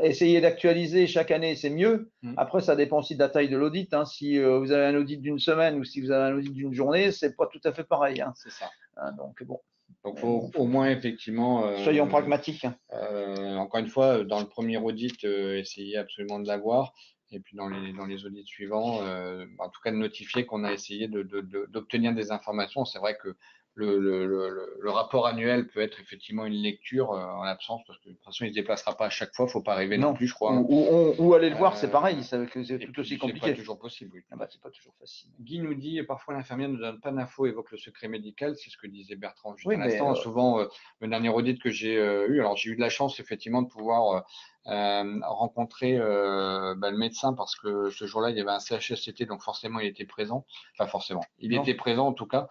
essayer d'actualiser chaque année, c'est mieux. Après, ça dépend aussi de la taille de l'audit, hein. Si vous avez un audit d'une semaine ou si vous avez un audit d'une journée, c'est pas tout à fait pareil, hein. C'est ça. Donc bon. Donc faut au moins effectivement. Soyons pragmatiques. Encore une fois, dans le premier audit, essayez absolument de l'avoir. Et puis dans les audits suivants, en tout cas de notifier qu'on a essayé d'obtenir des informations. C'est vrai que le rapport annuel peut être effectivement une lecture en absence, parce que de toute façon il ne se déplacera pas à chaque fois, il ne faut pas arriver non plus, je crois. Ou aller le voir, c'est pareil, c'est tout aussi compliqué. C'est pas toujours possible, oui. Ah bah, c'est pas toujours facile. Guy nous dit, parfois l'infirmière ne donne pas d'infos, évoque le secret médical, c'est ce que disait Bertrand juste Oui, à l'instant. Souvent, le dernier audit que j'ai eu, alors j'ai eu de la chance effectivement de pouvoir rencontrer le médecin, parce que ce jour-là, il y avait un CHSCT, donc forcément, il était présent. Enfin, forcément, il était présent en tout cas.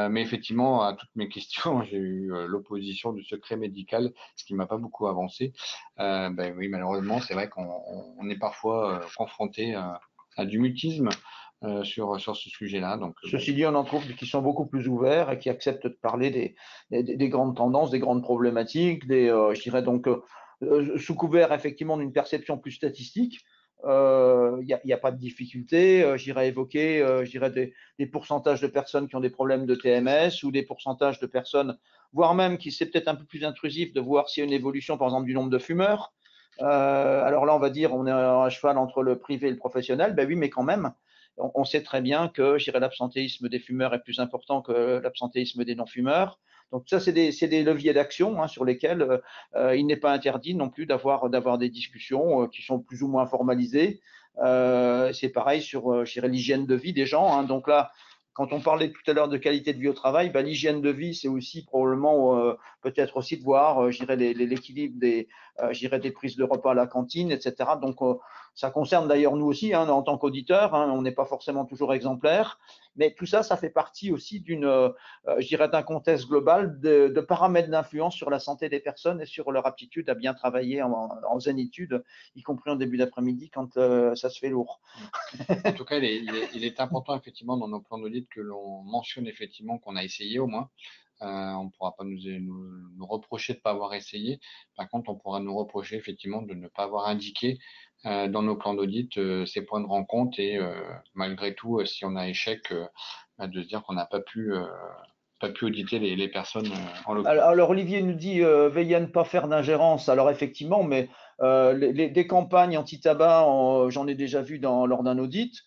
Mais effectivement, à toutes mes questions, j'ai eu l'opposition du secret médical, ce qui m'a pas beaucoup avancé. Oui, malheureusement, c'est vrai qu'on est parfois confronté à du mutisme sur ce sujet-là. Donc, ceci dit, on en trouve qui sont beaucoup plus ouverts et qui acceptent de parler des grandes tendances, des grandes problématiques, je dirais donc, sous couvert effectivement d'une perception plus statistique. Il n'y a pas de difficulté. J'irais évoquer des pourcentages de personnes qui ont des problèmes de TMS ou des pourcentages de personnes, voire même qui c'est peut-être un peu plus intrusif de voir s'il y a une évolution, par exemple, du nombre de fumeurs. Alors là, on va dire, on est à cheval entre le privé et le professionnel. Ben oui, mais quand même, on sait très bien que l'absentéisme des fumeurs est plus important que l'absentéisme des non-fumeurs. Donc ça, c'est des leviers d'action, hein, sur lesquels il n'est pas interdit non plus d'avoir des discussions qui sont plus ou moins formalisées. C'est pareil sur l'hygiène de vie des gens, hein. Donc là, quand on parlait tout à l'heure de qualité de vie au travail, l'hygiène de vie, c'est aussi probablement peut-être aussi de voir l'équilibre des prises de repas à la cantine, etc. Donc ça concerne d'ailleurs nous aussi, hein, en tant qu'auditeurs, hein, on n'est pas forcément toujours exemplaires, mais tout ça, ça fait partie aussi d'un contexte global de paramètres d'influence sur la santé des personnes et sur leur aptitude à bien travailler en zénitude, y compris en début d'après-midi quand ça se fait lourd. En tout cas, il est important effectivement dans nos plans d'audit que l'on mentionne effectivement qu'on a essayé au moins. On ne pourra pas nous reprocher de ne pas avoir essayé. Par contre, on pourra nous reprocher effectivement de ne pas avoir indiqué dans nos plans d'audit ces points de rencontre, et malgré tout, si on a échec, de se dire qu'on n'a pas pu auditer les personnes en l'occurrence. Alors Olivier nous dit veillez à ne pas faire d'ingérence. Alors effectivement, mais des campagnes anti-tabac, j'en ai déjà vu lors d'un audit.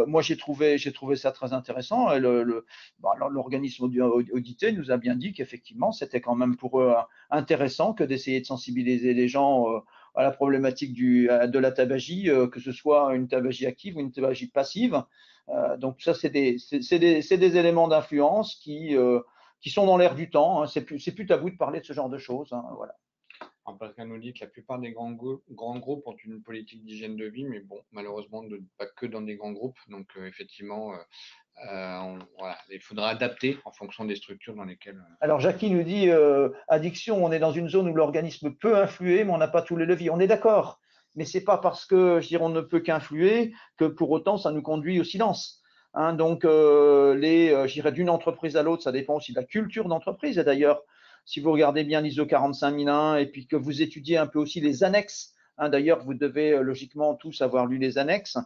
Moi, j'ai trouvé ça très intéressant. Et l'organisme audité nous a bien dit qu'effectivement, c'était quand même pour eux intéressant que d'essayer de sensibiliser les gens à la problématique de la tabagie, que ce soit une tabagie active ou une tabagie passive. Donc ça, c'est des éléments d'influence qui sont dans l'air du temps. Hein. C'est plus tabou de parler de ce genre de choses. Hein, voilà. Pascal nous dit que la plupart des grands groupes ont une politique d'hygiène de vie, mais bon, malheureusement, pas que dans des grands groupes. Donc, effectivement, voilà, il faudra adapter en fonction des structures dans lesquelles. Alors, Jackie nous dit addiction, on est dans une zone où l'organisme peut influer, mais on n'a pas tous les leviers. On est d'accord, mais c'est pas parce que, je dirais, on ne peut qu'influer que pour autant ça nous conduit au silence. Hein, donc, je dirais d'une entreprise à l'autre, ça dépend aussi de la culture d'entreprise. Et d'ailleurs, si vous regardez bien l'ISO 45001 et puis que vous étudiez un peu aussi les annexes, hein, d'ailleurs, vous devez logiquement tous avoir lu les annexes.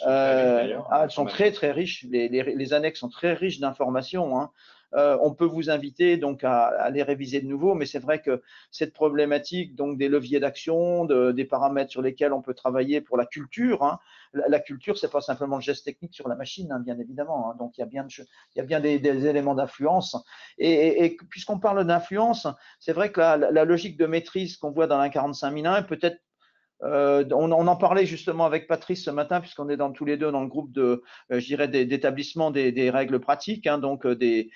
Elles sont très très riches. Les annexes sont très riches d'informations. Hein. On peut vous inviter donc à les réviser de nouveau, mais c'est vrai que cette problématique donc des leviers d'action, des paramètres sur lesquels on peut travailler pour la culture. Hein, la culture, c'est pas simplement le geste technique sur la machine, hein, bien évidemment. Hein, donc il y a bien des éléments d'influence. Et puisqu'on parle d'influence, c'est vrai que la logique de maîtrise qu'on voit dans la 45001 est peut-être on en parlait justement avec Patrice ce matin, puisqu'on est tous les deux dans le groupe je dirais, d'établissement des règles pratiques, hein, donc des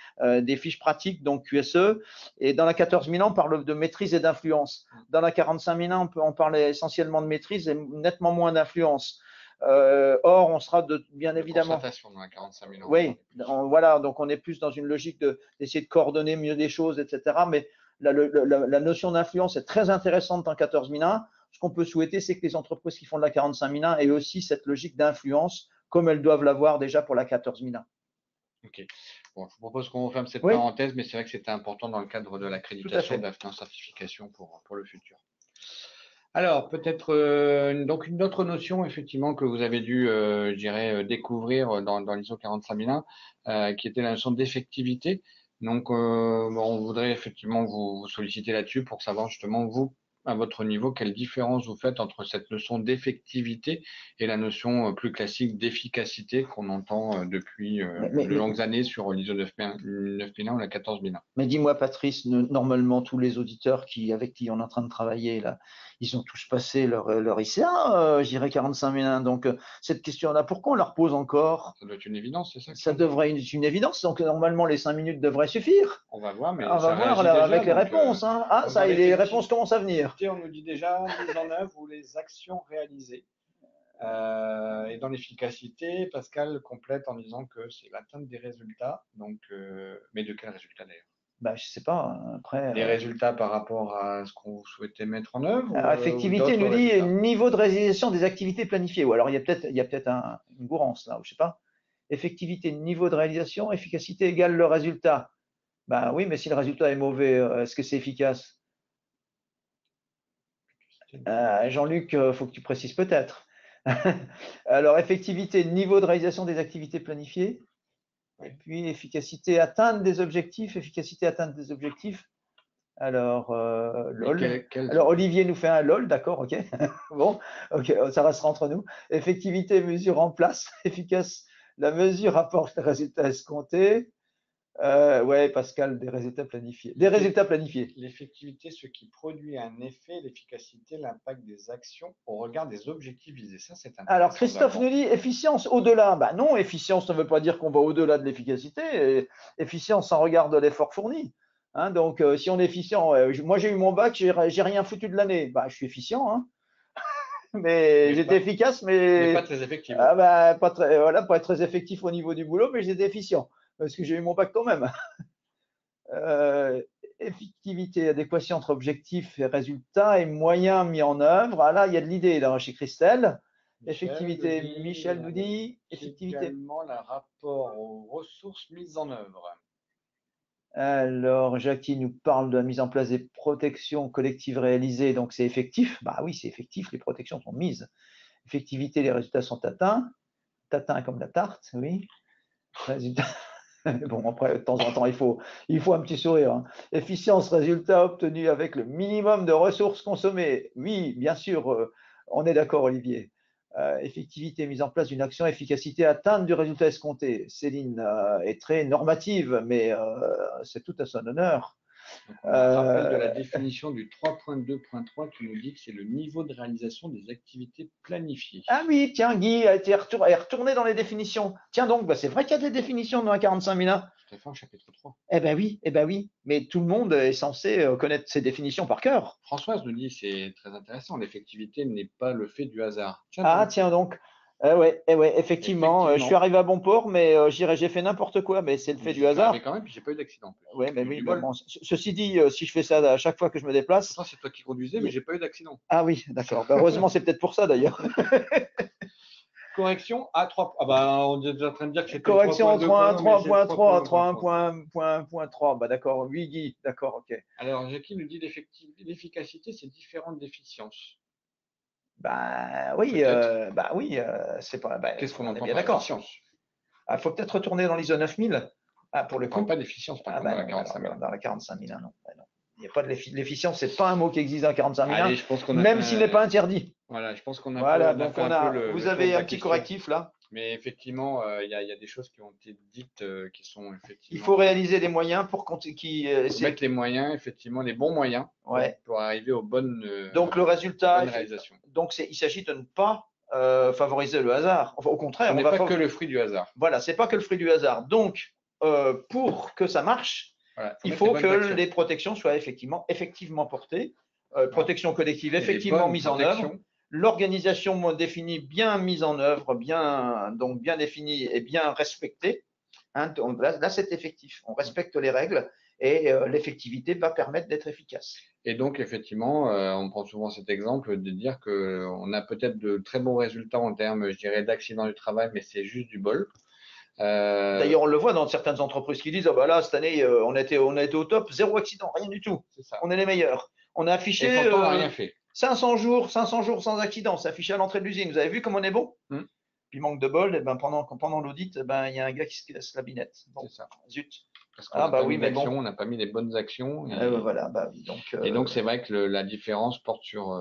fiches pratiques, donc QSE. Et dans la 14001, on parle de maîtrise et d'influence. Dans la 45001, on parle essentiellement de maîtrise et nettement moins d'influence. Or, on sera bien évidemment. Dans la 45001. Oui, voilà, donc on est plus dans une logique d'essayer de coordonner mieux les choses, etc. Mais la notion d'influence est très intéressante en 14001. Ce qu'on peut souhaiter, c'est que les entreprises qui font de la 45001 aient aussi cette logique d'influence, comme elles doivent l'avoir déjà pour la 14001. Ok. Bon, je vous propose qu'on referme cette parenthèse, mais c'est vrai que c'était important dans le cadre de l'accréditation, de la certification pour le futur. Alors, peut-être donc une autre notion, effectivement, que vous avez dû, je dirais, découvrir dans l'ISO 45001, qui était la notion d'effectivité. Donc, on voudrait effectivement vous solliciter là-dessus pour savoir justement, vous, à votre niveau, quelle différence vous faites entre cette notion d'effectivité et la notion plus classique d'efficacité qu'on entend depuis de longues années sur l'ISO 9001 ou la 14001. Mais dis-moi, Patrice, normalement, tous les auditeurs avec qui on est en train de travailler, là, ils ont tous passé leur ICA, je dirais 45001. Donc, cette question-là, pourquoi on la repose encore? Ça doit être une évidence, c'est ça? Ça devrait être une évidence. Donc, normalement, les 5 minutes devraient suffire. On va voir, mais on va voir avec les réponses. Hein. Ah, ça, les réponses commencent à venir. On nous dit déjà mise en œuvre ou les actions réalisées. Et dans l'efficacité, Pascal complète en disant que c'est l'atteinte des résultats. Donc, mais de quels résultats d'ailleurs? Bah, je sais pas. Après, les résultats par rapport à ce qu'on souhaitait mettre en œuvre. Alors, effectivité nous dit niveau de réalisation des activités planifiées. Ou alors il y a peut-être une gourance là, ou je sais pas. Effectivité, niveau de réalisation, efficacité égale le résultat. Ben oui, mais si le résultat est mauvais, est-ce que c'est efficace? Jean-Luc, il faut que tu précises peut-être. Alors, effectivité, niveau de réalisation des activités planifiées. Et puis, efficacité, atteinte des objectifs. Efficacité, atteinte des objectifs. Alors, LOL. Alors, Olivier nous fait un LOL, d'accord, ok. Bon, ok, ça restera entre nous. Effectivité, mesure en place. Efficace, la mesure apporte les résultats escomptés. Ouais, Pascal, des résultats planifiés. Des résultats planifiés. L'effectivité, ce qui produit un effet, l'efficacité, l'impact des actions au regard des objectifs visés. Ça, c'est intéressant. Alors, Christophe nous dit efficience au-delà. Ben non, efficience, ça ne veut pas dire qu'on va au-delà de l'efficacité. Efficience en regard de l'effort fourni. Hein, donc, si on est efficient, moi j'ai eu mon bac, j'ai rien foutu de l'année. Bah, je suis efficient, hein. mais j'étais efficace, mais pas très effectif. Ah, bah, pas être très effectif au niveau du boulot, mais j'étais efficient parce que j'ai eu mon bac quand même. Effectivité, adéquation entre objectifs et résultats et moyens mis en œuvre. Ah là, il y a de l'idée là chez Christelle. Effectivité, Michel nous dit. Effectivité. Également le rapport aux ressources mises en œuvre. Alors, Jackie nous parle de la mise en place des protections collectives réalisées. Donc, c'est effectif. Bah oui, c'est effectif. Les protections sont mises. Effectivité, les résultats sont atteints. Tatin comme la tarte, oui. Résultat. Bon, après, de temps en temps, il faut un petit sourire. Hein. Efficience, résultat obtenu avec le minimum de ressources consommées. Oui, bien sûr, on est d'accord, Olivier. Effectivité, mise en place d'une action, efficacité, atteinte du résultat escompté. Céline est très normative, mais c'est tout à son honneur. Donc, on a un rappel de la définition du 3.2.3 qui nous dit que c'est le niveau de réalisation des activités planifiées. Ah oui, tiens, Guy est retourné dans les définitions. Tiens donc, bah, c'est vrai qu'il y a des définitions dans la 45001. Tout à fait, en chapitre 3. Eh ben oui, mais tout le monde est censé connaître ces définitions par cœur. Françoise nous dit, c'est très intéressant, l'effectivité n'est pas le fait du hasard. Tiens donc. Ouais, effectivement, je suis arrivé à bon port, mais j'ai fait n'importe quoi, mais c'est le fait du hasard. Mais quand même, puis j'ai pas eu d'accident. Ouais, mais oui, bon, ceci dit, si je fais ça à chaque fois que je me déplace. Pourtant, c'est toi qui conduisais, mais j'ai pas eu d'accident. Ah oui, d'accord. Bah, heureusement, c'est peut-être pour ça d'ailleurs. Correction à 3. Ah bah, on est déjà en train de dire que c'était correction 3.3.3.3. Bah d'accord, oui, Guy, d'accord, ok. Alors, Jackie nous dit l'efficacité, c'est différente d'efficience. Bah oui, c'est pas. Bah, qu'est-ce qu'on entend bien par d'accord. efficience? Il faut peut-être retourner dans l'ISO 9000. Ah, pour le coup. Pas d'efficience, par contre, dans la 45001. Dans la 45001, non. Bah, non. Il n'y a pas de l'efficience, c'est pas un mot qui existe dans la 45001, Allez, je pense qu'on a même s'il n'est pas interdit. Voilà, je pense qu'on a. Voilà, donc vous avez un petit correctif là. Mais effectivement, il y a des choses qui ont été dites qui sont effectivement. Il faut réaliser les moyens pour mettre les moyens, effectivement, les bons moyens pour arriver aux bonnes. Donc le résultat. Bonnes réalisations. Donc il s'agit de ne pas favoriser le hasard. Enfin, au contraire, ce n'est pas que le fruit du hasard. Voilà, c'est pas que le fruit du hasard. Donc pour que ça marche, voilà, il faut que les protections soient effectivement portées, protection collective effectivement mise en œuvre. L'organisation définie, bien mise en œuvre, bien définie et bien respectée. Hein, là, c'est effectif. On respecte les règles et l'effectivité va permettre d'être efficace. Et donc, effectivement, on prend souvent cet exemple de dire qu'on a peut-être de très bons résultats en termes, je dirais, d'accidents du travail, mais c'est juste du bol. D'ailleurs, on le voit dans certaines entreprises qui disent, oh bah là, cette année, on a été au top, 0 accident, rien du tout. Ça. On est les meilleurs. On a affiché. Et pourtant, on n'a rien fait. 500 jours sans accident, c'est affiché à l'entrée de l'usine. Vous avez vu comme on est bon? Puis manque de bol, et ben pendant l'audit, il y a un gars qui se casse la binette. Bon, c'est ça. Zut. Parce qu'on on n'a pas mis les bonnes actions. Et voilà, et donc c'est vrai que la différence porte sur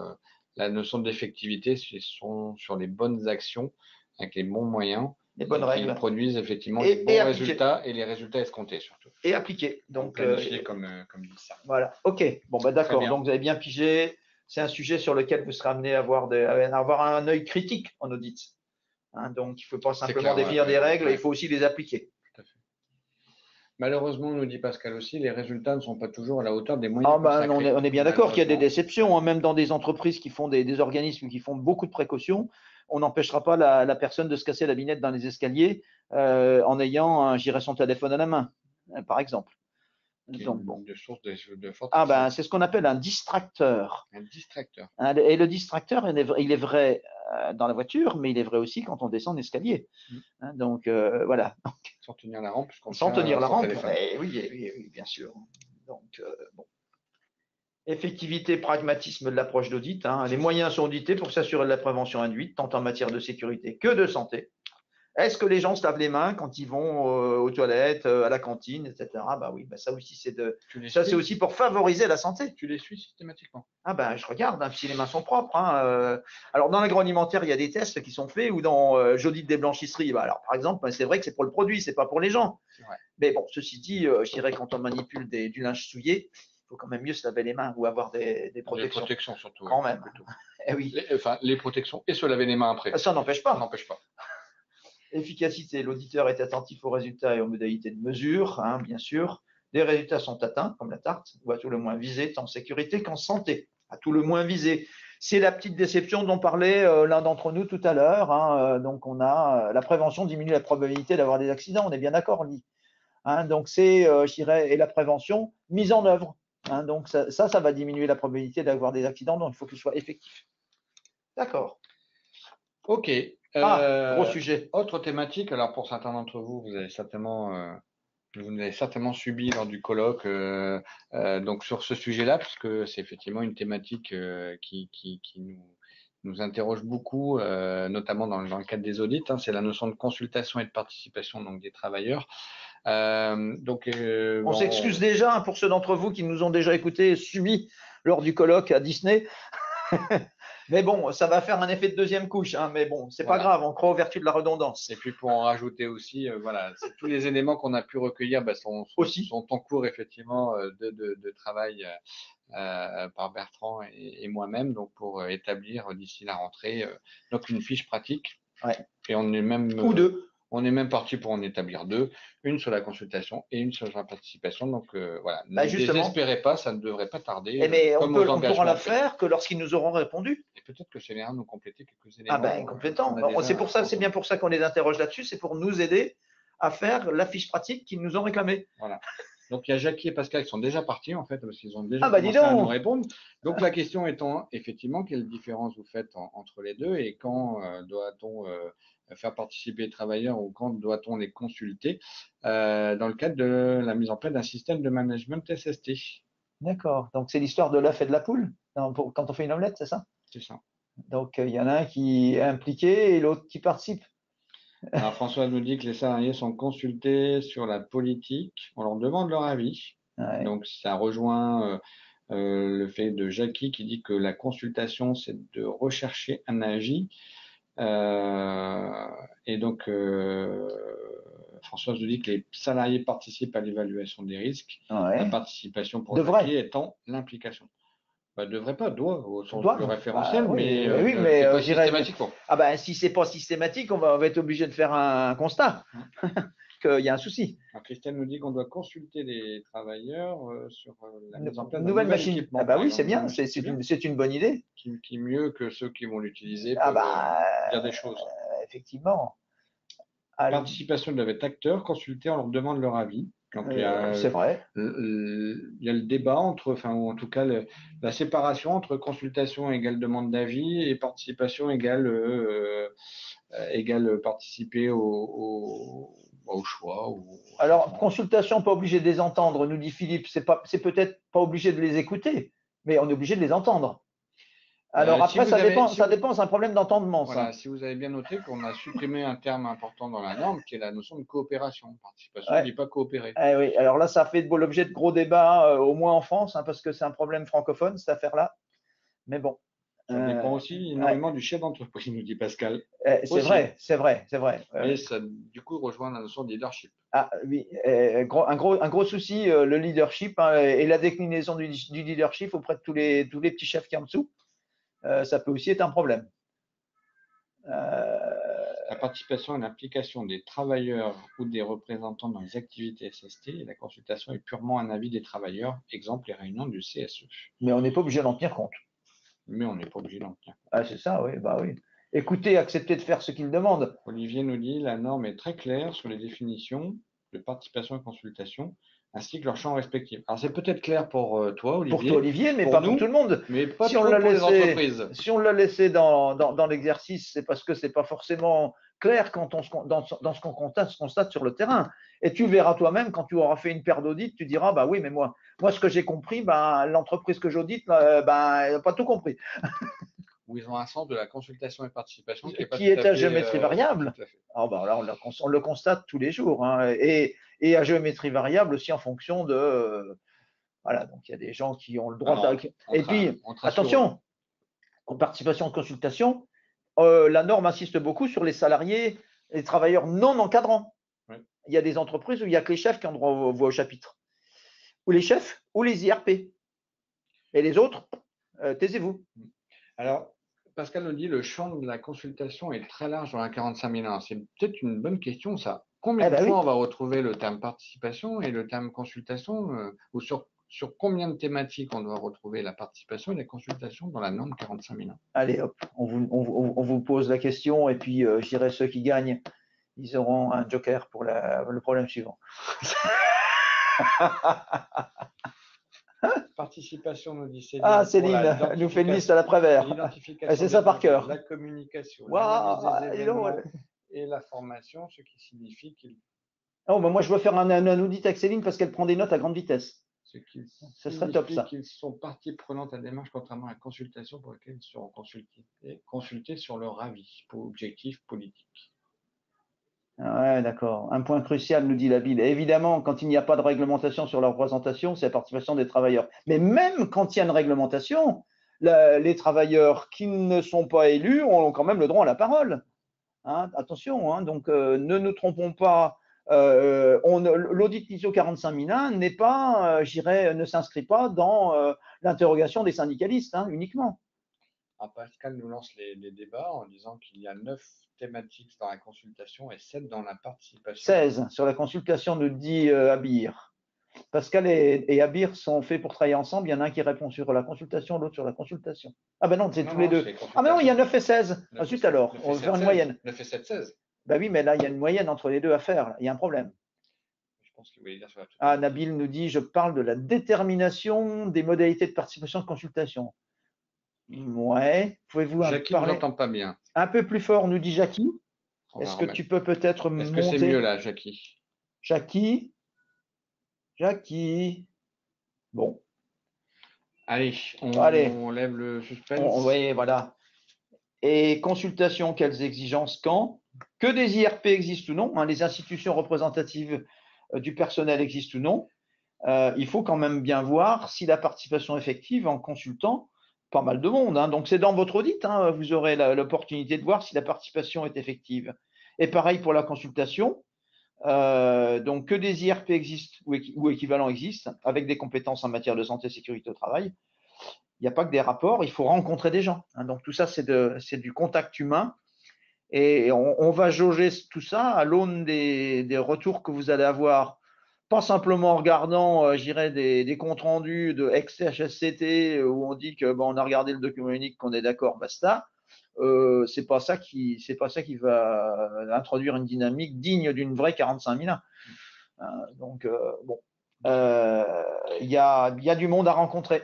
la notion d'effectivité, sur les bonnes actions avec les bons moyens. Les bonnes règles. Qui produisent effectivement les bons résultats et les résultats escomptés surtout. Et appliqués. Donc comme dit ça. Voilà. Ok. Bon d'accord. Donc vous avez bien pigé. C'est un sujet sur lequel vous serez amené à avoir un œil critique en audit. Hein, donc il ne faut pas simplement définir des règles, il faut aussi les appliquer. Tout à fait. Malheureusement, nous dit Pascal aussi, les résultats ne sont pas toujours à la hauteur des moyens. On est bien d'accord qu'il y a des déceptions, hein, même dans des entreprises qui font des organismes qui font beaucoup de précautions. On n'empêchera pas la personne de se casser la binette dans les escaliers en ayant, son téléphone à la main, par exemple. Donc, bon. De source de forte. C'est ce qu'on appelle un distracteur. Un distracteur. Et le distracteur, il est vrai dans la voiture, mais il est vrai aussi quand on descend l'escalier. Hein, donc voilà. Sans tenir la rampe. Sans tenir la rampe. Oui, bien sûr. Donc bon. Effectivité, pragmatisme de l'approche d'audit. Hein. Les moyens sont audités pour s'assurer de la prévention induite, tant en matière de sécurité que de santé. Est-ce que les gens se lavent les mains quand ils vont aux toilettes, à la cantine, etc. Oui, ça aussi c'est aussi pour favoriser la santé. Tu les suis systématiquement? Je regarde si les mains sont propres. Hein. Alors dans l'agroalimentaire, il y a des tests qui sont faits ou dans j'audite des blanchisseries. Alors par exemple, c'est vrai que c'est pour le produit, c'est pas pour les gens. Mais bon, ceci dit, je dirais quand on manipule du linge souillé, il faut quand même mieux se laver les mains ou avoir des protections. Des protections surtout. Quand même. Oui. Les protections et se laver les mains après. Ça n'empêche pas. Ça n'empêche pas. Efficacité, l'auditeur est attentif aux résultats et aux modalités de mesure, hein, bien sûr. Les résultats sont atteints, comme la tarte, ou à tout le moins visés, tant en sécurité qu'en santé. À tout le moins visés. C'est la petite déception dont parlait l'un d'entre nous tout à l'heure. Hein, donc, on a la prévention diminue la probabilité d'avoir des accidents. On est bien d'accord, Lee. Hein, donc, c'est, je dirais, et la prévention mise en œuvre. Hein, donc, ça va diminuer la probabilité d'avoir des accidents. Donc, il faut qu'il soit effectif. D'accord. OK. Gros sujet. Autre thématique, alors pour certains d'entre vous, vous avez certainement subi lors du colloque donc sur ce sujet-là, puisque c'est effectivement une thématique qui nous interroge beaucoup, notamment dans le cadre des audits. Hein, c'est la notion de consultation et de participation donc des travailleurs. On s'excuse déjà pour ceux d'entre vous qui nous ont déjà écoutés et subi lors du colloque à Disney. Mais bon, ça va faire un effet de deuxième couche, hein, mais bon, c'est pas Voilà. grave, on croit aux vertus de la redondance. Et puis pour en rajouter aussi, voilà, tous les éléments qu'on a pu recueillir Aussi. sont en cours effectivement de travail par Bertrand et moi-même, donc pour établir d'ici la rentrée donc une fiche pratique. Ouais. Et on est même Ou deux. On est même parti pour en établir deux, une sur la consultation et une sur la participation. Donc voilà, Bah, ne justement. désespérez pas, ça ne devrait pas tarder. Eh mais comme on pourra la faire que lorsqu'ils nous auront répondu. Et peut-être que c'est bien nous compléter quelques éléments. Ah ben complètement. C'est pour ça, c'est bien pour ça qu'on les interroge là-dessus, c'est pour nous aider à faire la fiche pratique qu'ils nous ont réclamée. Voilà. Donc il y a Jackie et Pascal qui sont déjà partis en fait parce qu'ils ont déjà commencé à nous répondre. Donc la question étant effectivement quelle différence vous faites entre les deux et quand doit-on faire participer les travailleurs ou quand doit-on les consulter dans le cadre de la mise en place d'un système de management SST. D'accord. Donc c'est l'histoire de l'œuf et de la poule quand on fait une omelette, c'est ça? C'est ça. Donc il y en a un qui est impliqué et l'autre qui participe. Alors François nous dit que les salariés sont consultés sur la politique, on leur demande leur avis. Ouais. Donc ça rejoint le fait de Jackie qui dit que la consultation c'est de rechercher un avis. Et donc Françoise nous dit que les salariés participent à l'évaluation des risques. Ouais. La participation pour Jackie étant l'implication. Bah, devrait pas, doit au sens du référentiel, mais oui, mais pas systématique. Ah ben si c'est pas systématique, on va être obligé de faire un constat qu'il y a un souci. Alors, Christelle nous dit qu'on doit consulter les travailleurs sur la mise en place d'une nouvelle machine. Ah bah oui, c'est bien, c'est une bonne idée. Qui est mieux que ceux qui vont l'utiliser pour dire des choses. Effectivement. Participation doivent être acteurs, consultés, on leur demande leur avis. C'est vrai. Il y a le débat entre, enfin, ou en tout cas, la séparation entre consultation égale demande d'avis et participation égale participer au choix. Alors, consultation, pas obligé de les entendre, nous dit Philippe. C'est peut-être pas obligé de les écouter, mais on est obligé de les entendre. Alors après, ça dépend, c'est un problème d'entendement. Voilà, si vous avez bien noté qu'on a supprimé un terme important dans la norme, qui est la notion de coopération. Participation, il n'est pas coopérer. Oui, alors là, ça fait l'objet de gros débats, au moins en France, parce que c'est un problème francophone, cette affaire-là. Mais bon. Ça dépend aussi énormément du chef d'entreprise, nous dit Pascal. C'est vrai. Mais ça, du coup, rejoint la notion de leadership. Ah oui, un gros souci, le leadership et la déclinaison du leadership auprès de tous les petits chefs qui sont en dessous. Ça peut aussi être un problème. La participation et l'implication des travailleurs ou des représentants dans les activités SST, la consultation est purement un avis des travailleurs, exemple les réunions du CSE. Mais on n'est pas obligé d'en tenir compte. Mais on n'est pas obligé d'en tenir compte. Ah, c'est ça, oui, bah oui. Écoutez, acceptez de faire ce qu'ils demandent. Olivier nous dit la norme est très claire sur les définitions de participation et consultation, ainsi que leurs champs respectifs. Alors c'est peut-être clair pour toi, Olivier. Pour toi, Olivier, mais pas pour tout le monde. Mais pas pour les entreprises. Si on l'a laissé dans l'exercice, c'est parce que c'est pas forcément clair dans ce qu'on constate sur le terrain. Et tu verras toi-même quand tu auras fait une paire d'audits, tu diras bah oui, mais moi ce que j'ai compris, l'entreprise que j'audite, elle n'a pas tout compris. Où ils ont un sens de la consultation et participation qui est à géométrie variable. Ah bah alors on le constate tous les jours, et à géométrie variable aussi en fonction de voilà, donc il y a des gens qui ont le droit et puis attention, en participation de consultation, la norme insiste beaucoup sur les salariés, les travailleurs non encadrants. Oui. Il y a des entreprises où il n'y a que les chefs qui ont droit aux voix au chapitre, ou les chefs ou les IRP, et les autres, taisez-vous. Alors, Pascal nous dit le champ de la consultation est très large dans la 45001. C'est peut-être une bonne question, ça. Combien de fois on va retrouver le terme participation et le terme consultation, ou sur combien de thématiques on doit retrouver la participation et la consultation dans la norme 45001? Allez, hop, on vous pose la question et puis je dirais ceux qui gagnent, ils auront un joker pour le problème suivant. Participation, nous dit Céline. Ah, Céline, elle nous fait une liste à l'après-vert. C'est ça par cœur. La communication, et la formation, ce qui signifie qu'il. Oh, bah moi, je veux faire un audit avec Céline parce qu'elle prend des notes à grande vitesse. Ça serait top, ça. Qu'ils sont partie prenante à la démarche, contrairement à la consultation pour laquelle ils seront consultés sur leur avis pour objectifs politiques. Ouais, d'accord. Un point crucial, nous dit la Bible. Évidemment, quand il n'y a pas de réglementation sur la représentation, c'est la participation des travailleurs. Mais même quand il y a une réglementation, les travailleurs qui ne sont pas élus ont quand même le droit à la parole. Hein, attention, hein, donc ne nous trompons pas. L'audit ISO 45001 n'est pas, ne s'inscrit pas dans l'interrogation des syndicalistes uniquement. Alors Pascal nous lance les débats en disant qu'il y a 9 thématiques dans la consultation et 7 dans la participation. 16 sur la consultation, nous dit Abir. Pascal et Abir sont faits pour travailler ensemble. Il y en a un qui répond sur la consultation, l'autre sur la consultation. Ah ben non, c'est tous les deux. Ah ben non, il y a 9 et 16. Ensuite alors, on va faire une moyenne. 9 et 7, 16. Ben oui, mais là, il y a une moyenne entre les deux à faire. Là. Il y a un problème. Je pense qu'il voulait dire sur la Ah, Nabil nous dit, je parle de la détermination des modalités de participation de consultation. Ouais, pouvez-vous Jackie, parler ne l'entend pas bien. Un peu plus fort, nous dit Jackie. Est-ce que tu peux peut-être monter? Est-ce que c'est mieux là, Jackie? Jackie. Bon. Allez, on lève le suspense. Oui, voilà. Et consultation, quelles exigences, quand? Que des IRP existent ou non, les institutions représentatives du personnel existent ou non. Il faut quand même bien voir si la participation effective en consultant pas mal de monde. Donc, c'est dans votre audit, vous aurez l'opportunité de voir si la participation est effective. Et pareil pour la consultation. Donc, que des IRP existent ou équivalents existent avec des compétences en matière de santé et sécurité au travail. Il n'y a pas que des rapports, il faut rencontrer des gens. Donc, tout ça, c'est du contact humain. Et on va jauger tout ça à l'aune des retours que vous allez avoir, pas simplement en regardant, des comptes rendus de ex-HSCT où on dit que on a regardé le document unique, qu'on est d'accord, basta. C'est pas ça qui va introduire une dynamique digne d'une vraie 45001. Donc bon, il y a du monde à rencontrer.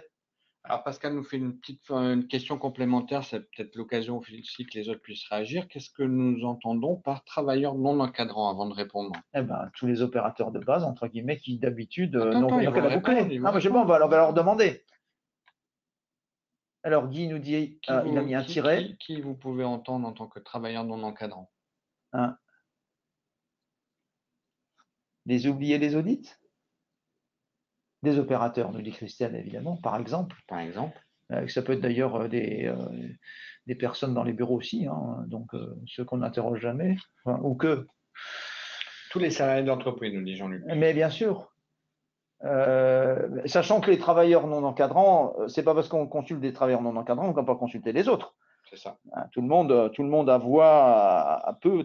Alors Pascal nous fait une question complémentaire, c'est peut-être l'occasion aussi que les autres puissent réagir. Qu'est-ce que nous entendons par travailleurs non encadrants avant de répondre? Eh ben, tous les opérateurs de base, entre guillemets, qui d'habitude n'ont qu'à la boucler. Ah, on va leur demander. Alors Guy nous dit, il a mis un tiret. Qui vous pouvez entendre en tant que travailleur non encadrant? Les oubliés des audits? Des opérateurs, nous dit Christiane, évidemment, par exemple. Par exemple. Ça peut être d'ailleurs des personnes dans les bureaux aussi, donc ceux qu'on n'interroge jamais, ou que. Tous les salariés de l'entreprise, nous dit Jean-Luc. Mais bien sûr. Sachant que les travailleurs non encadrants, c'est pas parce qu'on consulte des travailleurs non encadrants qu'on ne peut pas consulter les autres. C'est ça. Tout le monde à voix peut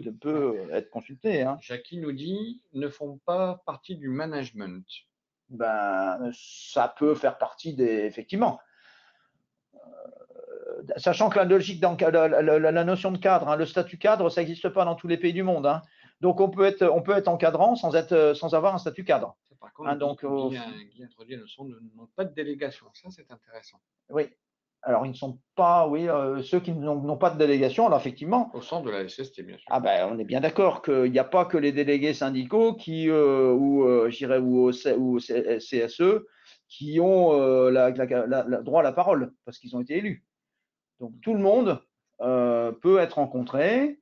être consulté. Jackie nous dit, ne font pas partie du management. Ben, ça peut faire partie effectivement. Sachant que la logique, la notion de cadre, le statut cadre, ça n'existe pas dans tous les pays du monde. Donc on peut être encadrant sans avoir un statut cadre. Par contre, Guy introduit la notion de n'ont pas de délégation. Ça, c'est intéressant. Oui. Alors, ils ne sont pas, ceux qui n'ont pas de délégation, alors effectivement. Au centre de la SST, bien sûr. Ah ben, on est bien d'accord qu'il n'y a pas que les délégués syndicaux ou au CSE qui ont le droit à la parole parce qu'ils ont été élus. Donc, tout le monde peut être rencontré.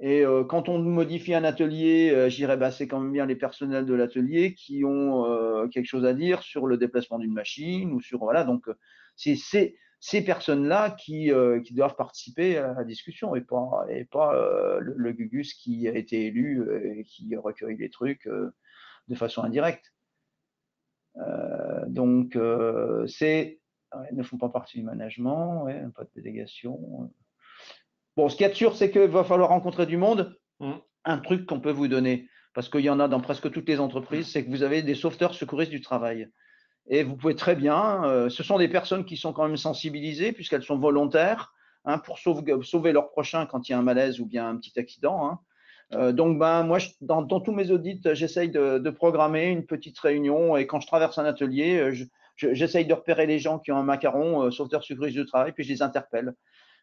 Et quand on modifie un atelier, c'est quand même bien les personnels de l'atelier qui ont quelque chose à dire sur le déplacement d'une machine ou sur donc c'est ces personnes-là qui doivent participer à la discussion et pas le Gugus qui a été élu et qui recueille les trucs de façon indirecte. Donc ils ne font pas partie du management, pas de délégation. Bon, ce qu'il y a de sûr, c'est qu'il va falloir rencontrer du monde. Un truc qu'on peut vous donner, parce qu'il y en a dans presque toutes les entreprises, c'est que vous avez des sauveteurs secouristes du travail. Et vous pouvez très bien, ce sont des personnes qui sont quand même sensibilisées, puisqu'elles sont volontaires, pour sauver leur prochain quand il y a un malaise ou bien un petit accident. Donc, moi, dans tous mes audits, j'essaye de programmer une petite réunion, et quand je traverse un atelier, j'essaye de repérer les gens qui ont un macaron sauveteur secouriste du travail, puis je les interpelle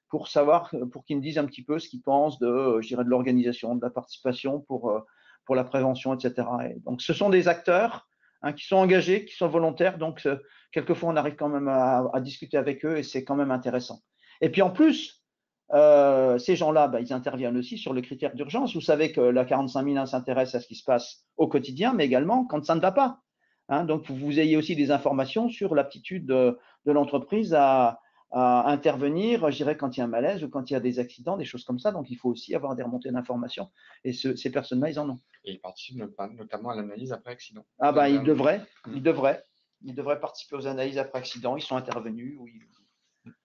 pour qu'ils me disent un petit peu ce qu'ils pensent de l'organisation, de la participation pour la prévention, etc. Et donc, ce sont des acteurs qui sont engagés, qui sont volontaires. Donc, quelquefois, on arrive quand même à discuter avec eux et c'est quand même intéressant. Et puis, en plus, ces gens-là, ils interviennent aussi sur le critère d'urgence. Vous savez que la 45001 s'intéresse à ce qui se passe au quotidien, mais également quand ça ne va pas. Donc, vous ayez aussi des informations sur l'aptitude de l'entreprise à à intervenir, je dirais, quand il y a un malaise ou quand il y a des accidents, des choses comme ça. Donc, il faut aussi avoir des remontées d'informations. Et ces personnes-là, ils en ont. Et ils participent notamment à l'analyse après accident. Ah ben, ils devraient participer aux analyses après accident. Ils sont intervenus ou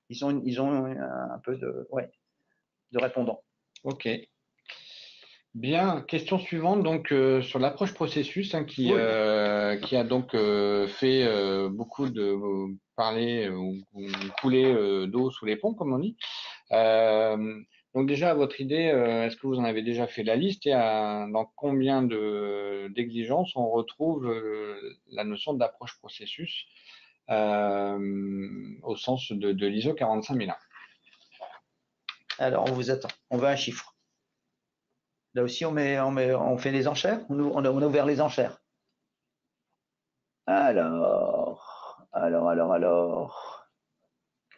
ils ont un peu de répondants. Ok. Bien, question suivante, donc sur l'approche processus qui a donc fait beaucoup de parler ou couler d'eau sous les ponts, comme on dit. Donc déjà, à votre idée, est-ce que vous en avez déjà fait la liste et dans combien d'exigences on retrouve la notion d'approche processus au sens de l'ISO 45001? Alors, on vous attend. On veut un chiffre. Là aussi, on fait les enchères. On a ouvert les enchères. Alors.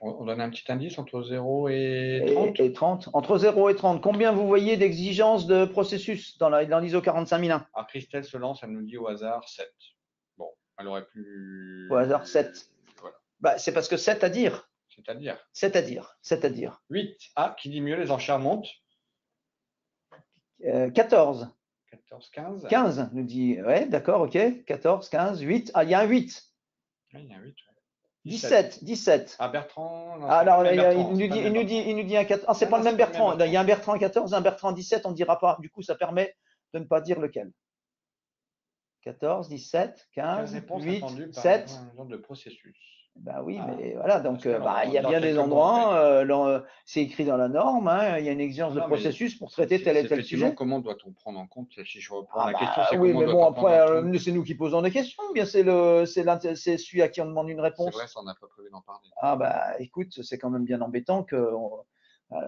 On donne un petit indice entre 0 et 30 et 30. Entre 0 et 30, combien vous voyez d'exigences de processus dans l'ISO 45001? Alors, Christelle se lance, elle nous dit au hasard 7. Bon, elle aurait pu… Au hasard 7. Voilà. Bah, c'est parce que 7 à dire. C'est-à-dire 7 à dire. 8. Ah, qui dit mieux, les enchères montent. 14. 14, 15. 15, nous dit. Ouais, d'accord, ok. 14, 15, 8. Ah, il y a un 8. Oui, il y a un 8. Ouais. 17. Ah, Bertrand. Non, alors, Bertrand, il nous dit un 14. Ah, c'est pas le même Bertrand. Il y a un Bertrand 14, un Bertrand 17, on ne dira pas. Du coup, ça permet de ne pas dire lequel. 14, 17, 15, 8, 7. Un genre de processus. Ben oui, mais voilà, donc il y a bien des endroits, c'est écrit dans la norme, hein, il y a une exigence de processus pour traiter tel et tel sujet. Comment doit-on prendre en compte, si je reprends la question, c'est oui, comment mais doit-on bon, après, prendre en compte c'est nous qui posons des questions, bien c'est celui à qui on demande une réponse. C'est vrai, ça, on n'a pas prévu d'en parler. Ah bah écoute, c'est quand même bien embêtant que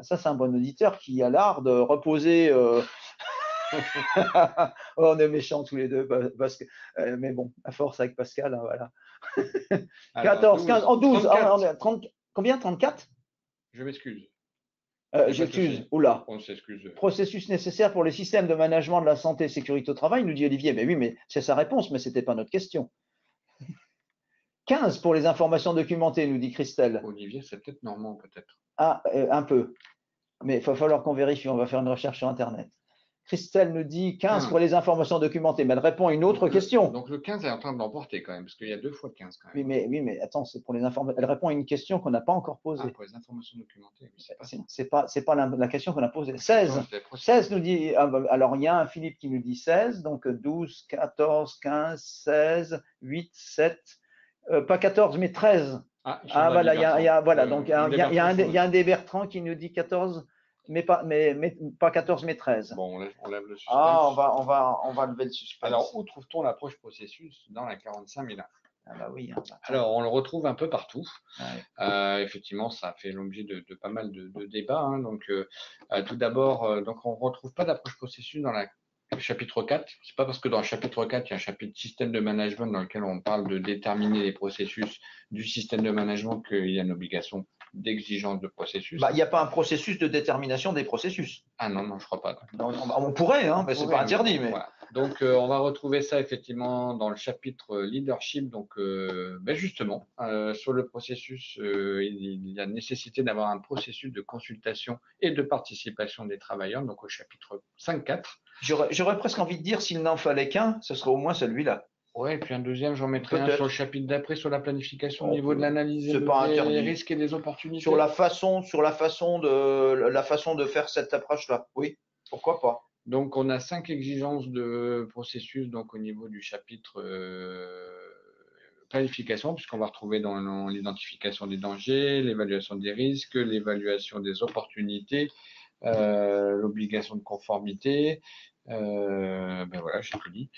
ça, c'est un bon auditeur qui a l'art de reposer. On est méchants tous les deux, parce que, mais bon, à force avec Pascal, hein, voilà. Alors, 14, 15, 12, 30, combien? 34? Je m'excuse. J'excuse, oula. On s'excuse. Processus nécessaire pour les systèmes de management de la santé et sécurité au travail, nous dit Olivier. Mais oui, mais c'est sa réponse, mais ce n'était pas notre question. 15 pour les informations documentées, nous dit Christelle. Olivier, c'est peut-être normand, peut-être. Ah, un peu. Mais il va falloir qu'on vérifie, on va faire une recherche sur Internet. Christelle nous dit 15 pour les informations documentées, mais elle répond à une autre question. Donc le 15 est en train de l'emporter quand même, parce qu'il y a 2 fois 15 quand même. Oui, mais attends, c'est pour les informations. Elle répond à une question qu'on n'a pas encore posée. Ah, pour les informations documentées, oui, c'est pas la question qu'on a posée. 16. 16 nous dit, alors il y a un Philippe qui nous dit 16, donc 12, 14, 15, 16, 8, 7, pas 14, mais 13. Voilà, voilà, donc il y a un des Bertrand qui nous dit 14. Mais pas 14, mais 13. Bon, on lève le suspense. Ah, on va lever le suspense. Alors, où trouve-t-on l'approche processus dans la 45001? Ah bah oui. Alors, on le retrouve un peu partout. Ouais. Effectivement, ça fait l'objet de pas mal de débats. Hein. Donc, tout d'abord, on ne retrouve pas d'approche processus dans le chapitre 4. C'est pas parce que dans le chapitre 4, il y a un chapitre système de management dans lequel on parle de déterminer les processus du système de management qu'il y a une obligation d'exigence de processus. Il n'y a pas un processus de détermination des processus. Ah non, je ne crois pas. On pourrait, hein, mais ce n'est pas interdit. Mais... Voilà. Donc, on va retrouver ça effectivement dans le chapitre leadership. Donc, justement, sur le processus, il y a nécessité d'avoir un processus de consultation et de participation des travailleurs, donc au chapitre 5.4. J'aurais presque envie de dire, s'il n'en fallait qu'un, ce serait au moins celui-là. Oui, et puis un deuxième, j'en mettrai un sur le chapitre d'après, sur la planification au niveau de l'analyse des risques et des opportunités. Sur la façon de faire cette approche-là, oui, pourquoi pas. Donc, on a 5 exigences de processus donc au niveau du chapitre planification, puisqu'on va retrouver dans l'identification des dangers, l'évaluation des risques, l'évaluation des opportunités, l'obligation de conformité. Voilà, j'ai tout dit.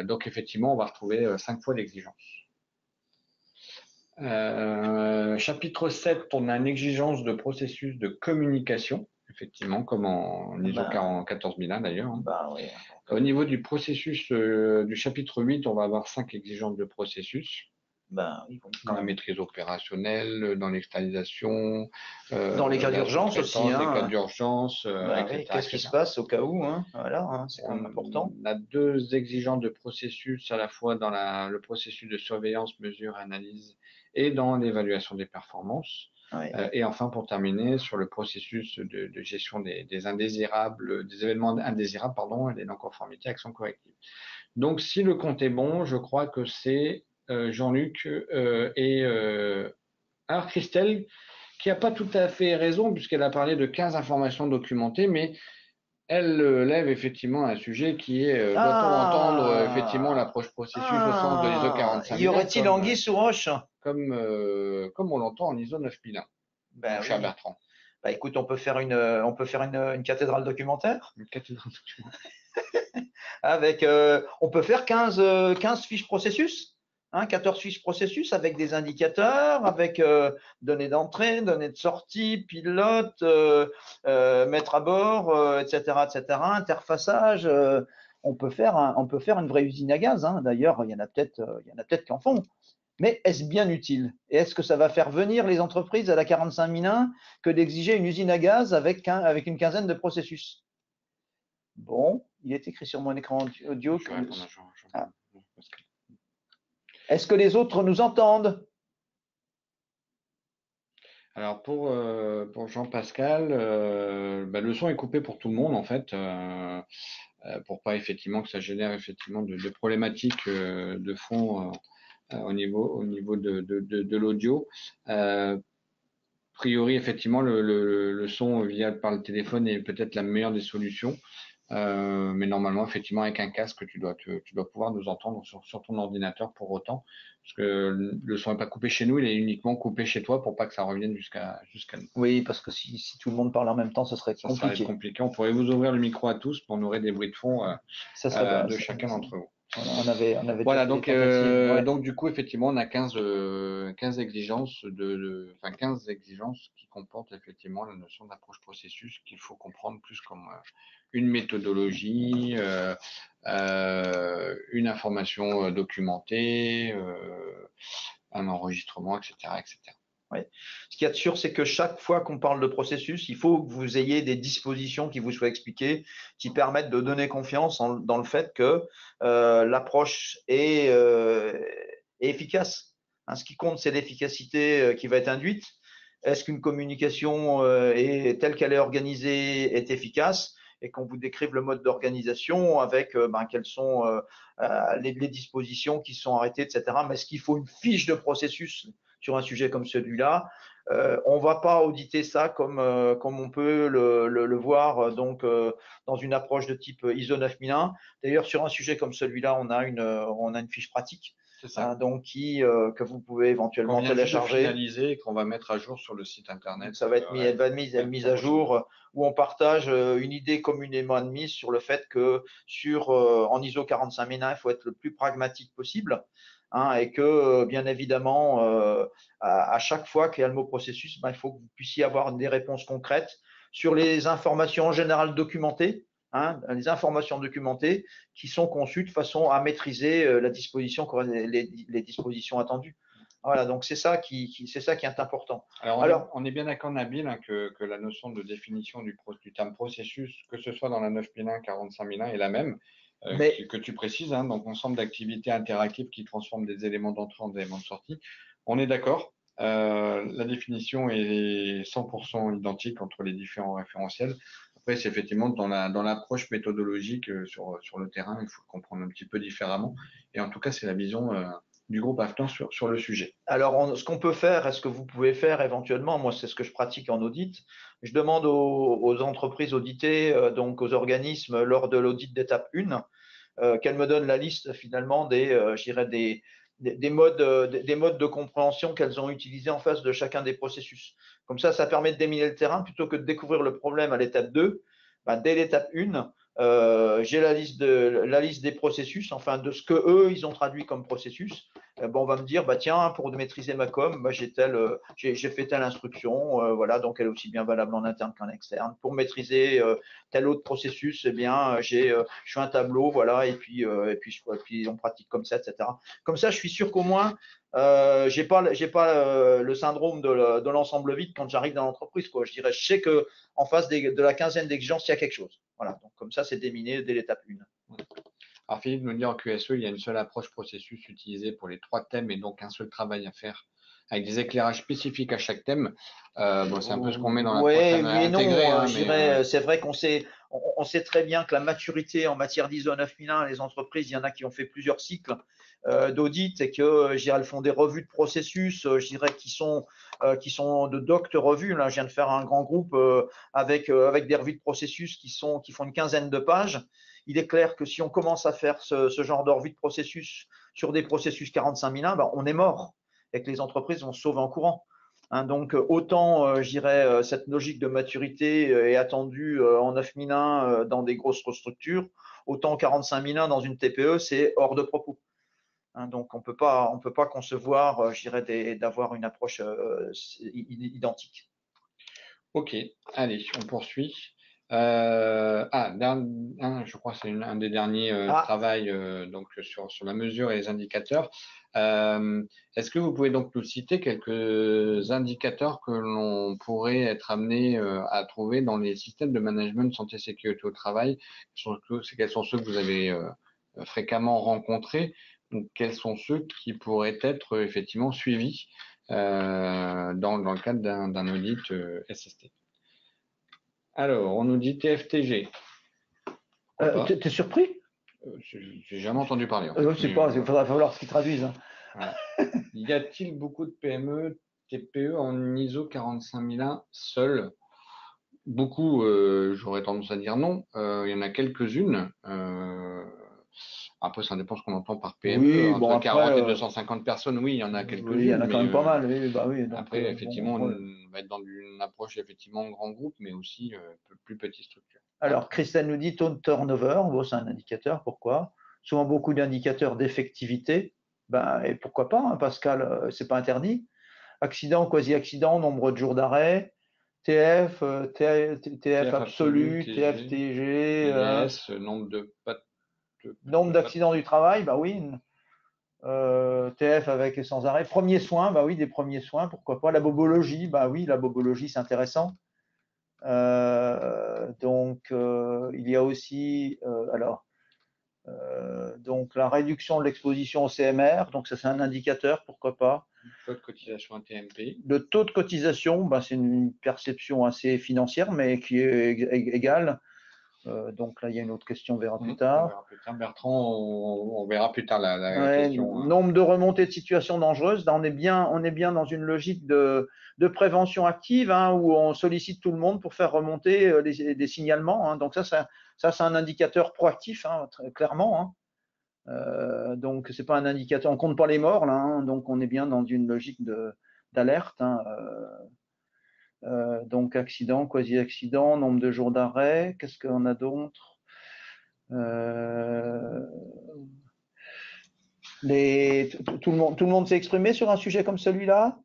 Donc, effectivement, on va retrouver 5 fois l'exigence. Chapitre 7, on a une exigence de processus de communication, effectivement, comme en ISO 14001 d'ailleurs. Oui. Au niveau du processus du chapitre 8, on va avoir 5 exigences de processus. Dans la maîtrise opérationnelle, dans l'externalisation, dans les cas d'urgence aussi. Dans les cas d'urgence, qu'est-ce qui se passe au cas où, hein, voilà, c'est quand même important. On a 2 exigences de processus à la fois dans le processus de surveillance, mesure, analyse et dans l'évaluation des performances. Oui. Et enfin, pour terminer, sur le processus de gestion des indésirables, des événements indésirables, pardon, et des non-conformités, actions correctives. Donc, si le compte est bon, je crois que c'est Jean-Luc alors Christelle, qui n'a pas tout à fait raison, puisqu'elle a parlé de 15 informations documentées, mais elle lève effectivement un sujet qui est doit-on entendre effectivement l'approche processus au sens de l'ISO 45001 y aurait-il anguille sous roche? Comme on l'entend en ISO 9001, Ben mon cher oui. Bertrand. Bah écoute, on peut faire une cathédrale documentaire Une cathédrale documentaire. avec, on peut faire 15 fiches processus, hein, 14 fiches processus avec des indicateurs, avec données d'entrée, données de sortie, pilote, mettre à bord, etc., interfaçage. On peut faire une vraie usine à gaz. Hein. D'ailleurs, il y en a peut-être qui en font. Mais est-ce bien utile? Et est-ce que ça va faire venir les entreprises à la 45001 que d'exiger une usine à gaz avec une quinzaine de processus? Bon, il est écrit sur mon écran audio. Je vais répondre à Jean. Ah. Est-ce que les autres nous entendent? Alors pour Jean-Pascal, le son est coupé pour tout le monde en fait, pour pas effectivement que ça génère effectivement de problématiques de fond au niveau de l'audio. A priori, effectivement, le son par le téléphone est peut-être la meilleure des solutions. Mais normalement, effectivement, avec un casque, tu dois pouvoir nous entendre sur ton ordinateur pour autant, parce que le son n'est pas coupé chez nous, il est uniquement coupé chez toi pour pas que ça revienne jusqu'à nous. Oui, parce que si tout le monde parle en même temps, ce serait Ça serait compliqué. compliqué. On pourrait vous ouvrir le micro à tous, mais on aurait des bruits de fond de chacun d'entre vous. Voilà, on avait Voilà, déjà fait des tentatives. Ouais. donc du coup, effectivement, on a 15 exigences 15 exigences qui comportent effectivement la notion d'approche processus qu'il faut comprendre plus comme une méthodologie, une information documentée, un enregistrement, etc., etc. Ouais. Ce qu'il y a de sûr, c'est que chaque fois qu'on parle de processus, il faut que vous ayez des dispositions qui vous soient expliquées, qui permettent de donner confiance dans le fait que l'approche est efficace. Hein, ce qui compte, c'est l'efficacité qui va être induite. Est-ce qu'une communication telle qu'elle est organisée est efficace? Et qu'on vous décrive le mode d'organisation avec quelles sont les dispositions qui sont arrêtées, etc. Mais est-ce qu'il faut une fiche de processus sur un sujet comme celui-là? On va pas auditer ça comme on peut le voir dans une approche de type ISO 9001. D'ailleurs, sur un sujet comme celui-là, on a une fiche pratique. C'est ça. Donc que vous pouvez éventuellement télécharger. Finaliser et qu'on va mettre à jour sur le site internet. Donc, ça va être mise à jour où on partage une idée communément admise sur le fait que en ISO 45001, il faut être le plus pragmatique possible. Hein, et que bien évidemment, à chaque fois qu'il y a le mot processus, il faut que vous puissiez avoir des réponses concrètes sur les informations en général documentées. Hein, les informations documentées qui sont conçues de façon à maîtriser les dispositions attendues. Voilà, donc c'est ça qui est important. Alors on est bien d'accord, Nabil, hein, que la notion de définition du terme processus, que ce soit dans la 9001, 45001, est la même, que tu précises, hein, donc ensemble d'activités interactives qui transforment des éléments d'entrée en éléments de sortie. On est d'accord. La définition est 100% identique entre les différents référentiels. Après, c'est effectivement dans l'approche méthodologique sur le terrain, il faut le comprendre un petit peu différemment. Et en tout cas, c'est la vision du groupe Afton sur le sujet. Alors, ce qu'on peut faire, est-ce que vous pouvez faire éventuellement, moi c'est ce que je pratique en audit, je demande aux entreprises auditées, donc aux organismes, lors de l'audit d'étape 1, qu'elles me donnent la liste finalement des modes de compréhension qu'elles ont utilisés en face de chacun des processus. Comme ça permet de déminer le terrain plutôt que de découvrir le problème à l'étape 2. Dès l'étape 1, j'ai la liste des processus, enfin de ce que eux ils ont traduit comme processus. On va me dire tiens, pour maîtriser ma com, j'ai fait telle instruction, voilà, donc elle est aussi bien valable en interne qu'en externe. Pour maîtriser tel autre processus, je fais un tableau, voilà, et puis on pratique comme ça, etc. Comme ça, je suis sûr qu'au moins j'ai pas le syndrome de l'ensemble vide quand j'arrive dans l'entreprise, quoi. Je sais que en face de la quinzaine d'exigences, il y a quelque chose. Voilà, donc comme ça, c'est déminé dès l'étape 1. Alors Philippe nous dit en QSE, il y a une seule approche processus utilisée pour les 3 thèmes et donc un seul travail à faire avec des éclairages spécifiques à chaque thème. Bon, c'est un peu ce qu'on met dans l'approche Oui, oui et non. intégrée, hein, Je dirais, c'est vrai on sait très bien que la maturité en matière d'ISO 9001, les entreprises, il y en a qui ont fait plusieurs cycles d'audit et que, je dirais, elles font des revues de processus, je dirais, qui sont de doctes revues. Là, je viens de faire un grand groupe avec des revues de processus qui font une quinzaine de pages. Il est clair que si on commence à faire ce genre de revue de processus sur des processus 45001, ben, on est mort et que les entreprises vont se sauver en courant. Hein, donc, autant, je dirais, cette logique de maturité est attendue en 9001 dans des grosses structures, autant 45001 dans une TPE, c'est hors de propos. Hein, donc, on peut pas concevoir, je dirais, d'avoir une approche identique. Ok, allez, on poursuit. Je crois que c'est un des derniers travails donc sur la mesure et les indicateurs. Est-ce que vous pouvez donc nous citer quelques indicateurs que l'on pourrait être amené à trouver dans les systèmes de management de santé et sécurité au travail? Quels sont ceux que vous avez fréquemment rencontrés? Donc, quels sont ceux qui pourraient être effectivement suivis dans le cadre d'un audit SST? Alors, on nous dit TFTG. T'es surpris? J'ai jamais entendu parler. En fait. Je sais pas, il faudra falloir ce qu'ils traduisent. Hein. Voilà. Y a-t-il beaucoup de PME, TPE en ISO 45001 seuls? Beaucoup, j'aurais tendance à dire non. Il y en a quelques-unes. Après, ça dépend ce qu'on entend par PME. Oui, Entre bon, après, 40 et 250 personnes, oui, il y en a quelques-unes. Oui, il y en a quand même pas mais, mal. Oui, bah oui, donc, après, effectivement, bon, on va être dans une approche effectivement grand groupe, mais aussi plus petite structure. Alors, Christelle nous dit taux de turnover. Bon, c'est un indicateur. Pourquoi? Souvent beaucoup d'indicateurs d'effectivité. Ben, et pourquoi pas, hein, Pascal, c'est pas interdit. Accident, quasi-accident, nombre de jours d'arrêt, TF, TF absolu, TFTG, IS, nombre d'accidents du travail, bah oui. TF avec et sans arrêt. Premiers soins, bah oui, des premiers soins, pourquoi pas. La bobologie, bah oui, la bobologie, c'est intéressant. Donc, il y a aussi, donc la réduction de l'exposition au CMR, donc ça c'est un indicateur, pourquoi pas. Taux de cotisation à TMP. Le taux de cotisation, bah, c'est une perception assez financière, mais qui est égale. Donc là, il y a une autre question, on verra plus tard. On verra plus tard. Bertrand, on verra plus tard la question. Nombre de remontées de situations dangereuses. Là, on est bien dans une logique de prévention active, hein, où on sollicite tout le monde pour faire remonter des signalements. Hein. Donc ça c'est un indicateur proactif, hein, très clairement. Hein. Donc c'est pas un indicateur, on compte pas les morts là. Hein, donc on est bien dans une logique d'alerte. Hein. Donc accident, quasi-accident, nombre de jours d'arrêt. Qu'est-ce qu'on a d'autre? Tout le monde s'est exprimé sur un sujet comme celui-là?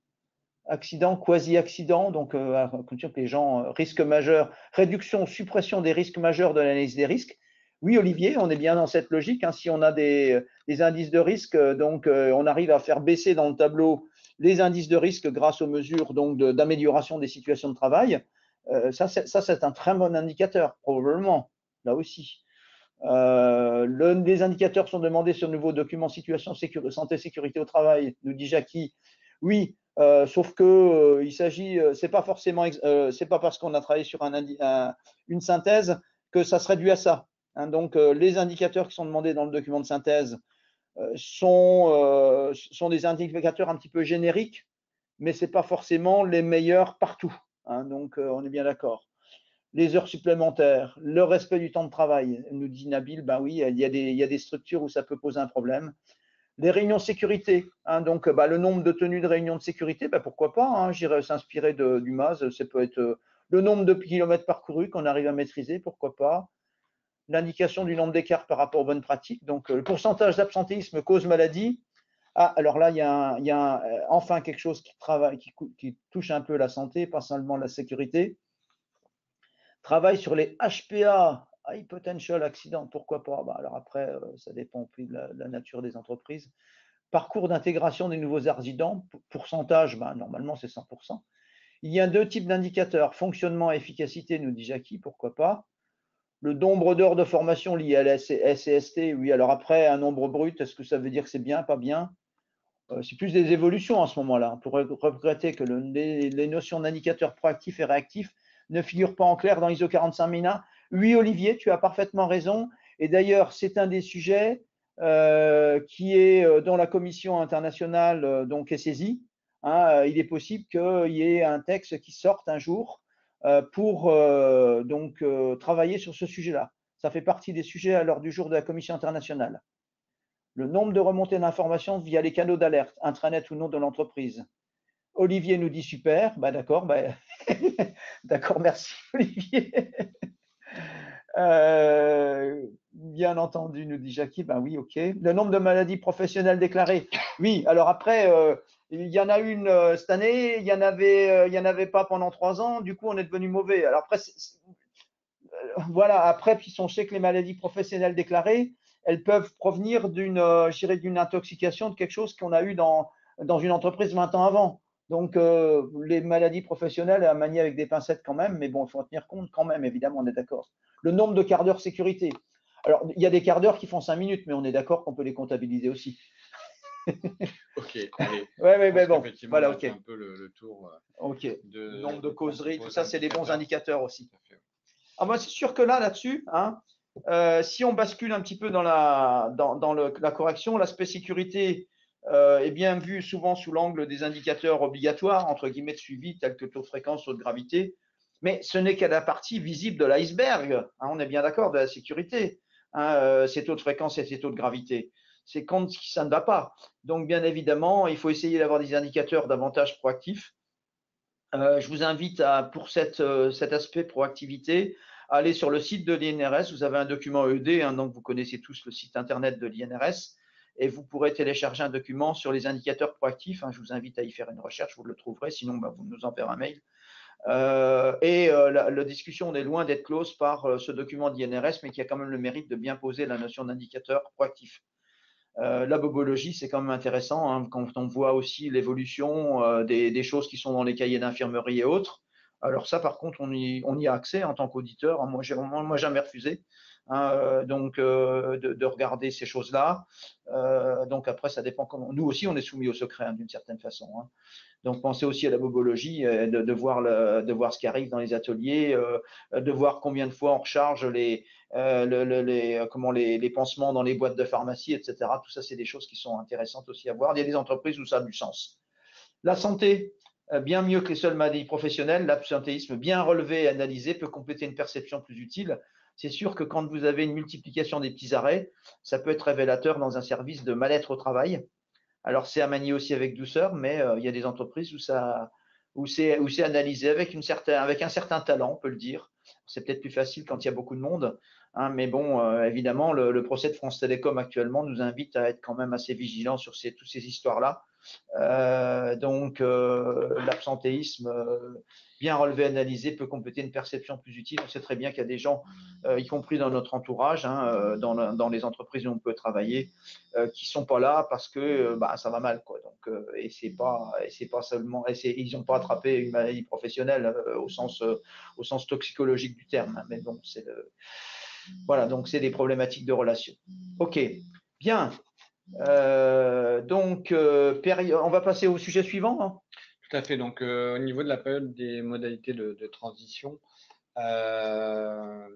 Accident, quasi-accident, donc que les gens, risques majeurs, réduction, suppression des risques majeurs de l'analyse des risques. Oui, Olivier, on est bien dans cette logique. Hein, si on a des indices de risque, donc on arrive à faire baisser dans le tableau les indices de risque grâce aux mesures d'amélioration des situations de travail. Ça, c'est un très bon indicateur, probablement, là aussi. Les indicateurs sont demandés sur le nouveau document situation santé sécurité au travail, nous dit Jackie. Oui, sauf que il s'agit, c'est pas forcément, c'est pas parce qu'on a travaillé sur une synthèse que ça serait dû à ça. Hein, donc les indicateurs qui sont demandés dans le document de synthèse sont des indicateurs un petit peu génériques, mais c'est pas forcément les meilleurs partout. Hein, donc on est bien d'accord. Les heures supplémentaires, le respect du temps de travail, nous dit Nabil, ben oui, il y a des structures où ça peut poser un problème. Les réunions de sécurité, hein, donc le nombre de tenues de réunions de sécurité, pourquoi pas, hein, j'irais s'inspirer du MAS, ça peut être le nombre de kilomètres parcourus qu'on arrive à maîtriser, pourquoi pas. L'indication du nombre d'écarts par rapport aux bonnes pratiques, donc le pourcentage d'absentéisme cause maladie. Ah, alors là, il y a enfin quelque chose qui touche un peu la santé, pas seulement la sécurité. Travail sur les HPA, High Potential Accident, pourquoi pas? Alors après, ça dépend plus de la nature des entreprises. Parcours d'intégration des nouveaux résidents, pourcentage, normalement c'est 100%. Il y a deux types d'indicateurs, fonctionnement et efficacité, nous dit Jackie, pourquoi pas. Le nombre d'heures de formation lié à la SCST, oui, alors après, un nombre brut, est-ce que ça veut dire que c'est bien, pas bien? c'est plus des évolutions en ce moment-là. On pourrait regretter que les notions d'indicateurs proactifs et réactifs ne figurent pas en clair dans l'ISO 45001. Oui, Olivier, tu as parfaitement raison. Et d'ailleurs, c'est un des sujets qui est dont la Commission internationale donc est saisie. Hein, il est possible qu'il y ait un texte qui sorte un jour pour travailler sur ce sujet-là. Ça fait partie des sujets à l'ordre du jour de la Commission internationale. Le nombre de remontées d'informations via les canaux d'alerte, intranet ou non de l'entreprise. Olivier nous dit super, bah d'accord, d'accord, merci Olivier. Bien entendu, nous dit Jackie, ben oui, ok. Le nombre de maladies professionnelles déclarées, oui. Alors après, il y en a une cette année, il y en avait pas pendant 3 ans. Du coup, on est devenu mauvais. Alors après, voilà. Après, puis on sait que les maladies professionnelles déclarées, elles peuvent provenir d'une intoxication de quelque chose qu'on a eu dans une entreprise 20 ans avant. Donc, les maladies professionnelles à manier avec des pincettes quand même, mais bon, il faut en tenir compte quand même, évidemment, on est d'accord. Le nombre de quarts d'heure sécurité. Alors, il y a des quarts d'heure qui font 5 minutes, mais on est d'accord qu'on peut les comptabiliser aussi. Ok, allez. Ouais, mais bon, voilà, ok. Un peu le tour. Ok. Nombre de causeries, tout ça, c'est des bons indicateurs aussi. Fait. Ah, moi, c'est sûr que là-dessus, hein, si on bascule un petit peu dans la correction, l'aspect sécurité est bien vu souvent sous l'angle des indicateurs obligatoires, entre guillemets, de suivi, tels que taux de fréquence, taux de gravité. Mais ce n'est qu'à la partie visible de l'iceberg. Hein, on est bien d'accord de la sécurité. Hein, ces taux de fréquence et ces taux de gravité. C'est quand ça ne va pas. Donc, bien évidemment, il faut essayer d'avoir des indicateurs davantage proactifs. Je vous invite pour cet aspect proactivité, à aller sur le site de l'INRS. Vous avez un document ED, hein, donc vous connaissez tous le site internet de l'INRS, et vous pourrez télécharger un document sur les indicateurs proactifs. Hein, je vous invite à y faire une recherche, vous le trouverez, sinon vous nous enverrez un mail. La discussion est loin d'être close par ce document d'INRS, mais qui a quand même le mérite de bien poser la notion d'indicateur proactif. La bobologie, c'est quand même intéressant hein, quand on voit aussi l'évolution des choses qui sont dans les cahiers d'infirmerie et autres. Alors ça, par contre, on y a accès en tant qu'auditeur. Hein, moi, jamais refusé hein, de regarder ces choses-là. Donc après, ça dépend comment. Nous aussi, on est soumis au secret hein, d'une certaine façon. Hein. Donc pensez aussi à la bobologie, de voir ce qui arrive dans les ateliers, de voir combien de fois on recharge les pansements dans les boîtes de pharmacie, etc. Tout ça, c'est des choses qui sont intéressantes aussi à voir. Il y a des entreprises où ça a du sens. La santé, bien mieux que les seules maladies professionnelles, l'absentéisme bien relevé et analysé peut compléter une perception plus utile. C'est sûr que quand vous avez une multiplication des petits arrêts, ça peut être révélateur dans un service de mal-être au travail. Alors, c'est à manier aussi avec douceur, mais il y a des entreprises où c'est analysé avec un certain talent, on peut le dire. C'est peut-être plus facile quand il y a beaucoup de monde, hein, mais bon, évidemment, le procès de France Télécom actuellement nous invite à être quand même assez vigilants sur toutes ces histoires-là. L'absentéisme bien relevé, analysé peut compléter une perception plus utile. On sait très bien qu'il y a des gens, y compris dans notre entourage, hein, dans les entreprises où on peut travailler, qui sont pas là parce que ça va mal, quoi. Donc, et c'est pas seulement, ils n'ont pas attrapé une maladie professionnelle au sens toxicologique du terme. Hein, mais bon, voilà, donc c'est des problématiques de relation. Ok, bien. On va passer au sujet suivant. Hein. Tout à fait. Donc, au niveau de la période des modalités de transition,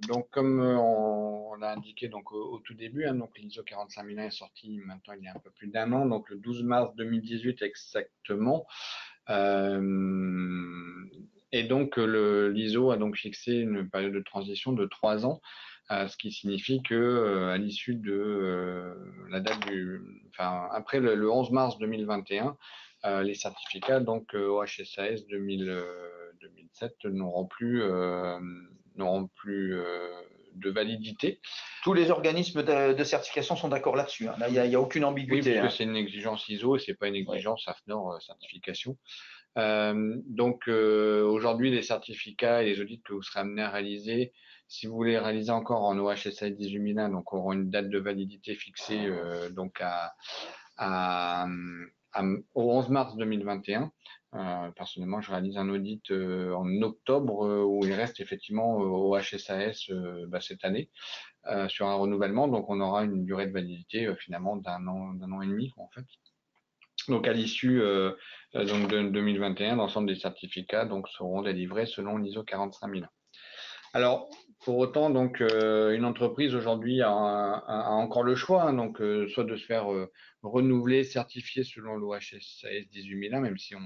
donc comme on l'a indiqué donc au tout début, hein, donc l'ISO 45001 est sorti maintenant il y a un peu plus d'1 an, donc le 12 mars 2018 exactement. Et donc l'ISO a donc fixé une période de transition de 3 ans. Ce qui signifie que à l'issue de la date après le 11 mars 2021, les certificats donc OHSAS 2007 n'auront plus de validité. Tous les organismes de certification sont d'accord là-dessus. Hein. Là, il n'y a aucune ambiguïté. Oui, parce que c'est une exigence ISO et c'est pas une exigence AFNOR certification. Aujourd'hui, les certificats et les audits que vous serez amenés à réaliser, si vous voulez réaliser encore en OHSAS 18001, donc auront une date de validité fixée au 11 mars 2021. Personnellement, je réalise un audit en octobre où il reste effectivement au HSAS cette année sur un renouvellement. Donc, on aura une durée de validité finalement d'un an et demi en fait. Donc à l'issue donc de 2021, l'ensemble des certificats donc seront délivrés selon l'ISO 45001. Alors pour autant, donc une entreprise aujourd'hui a encore le choix, hein, donc soit de se faire renouveler, certifier selon l'OHSAS 18001, même si on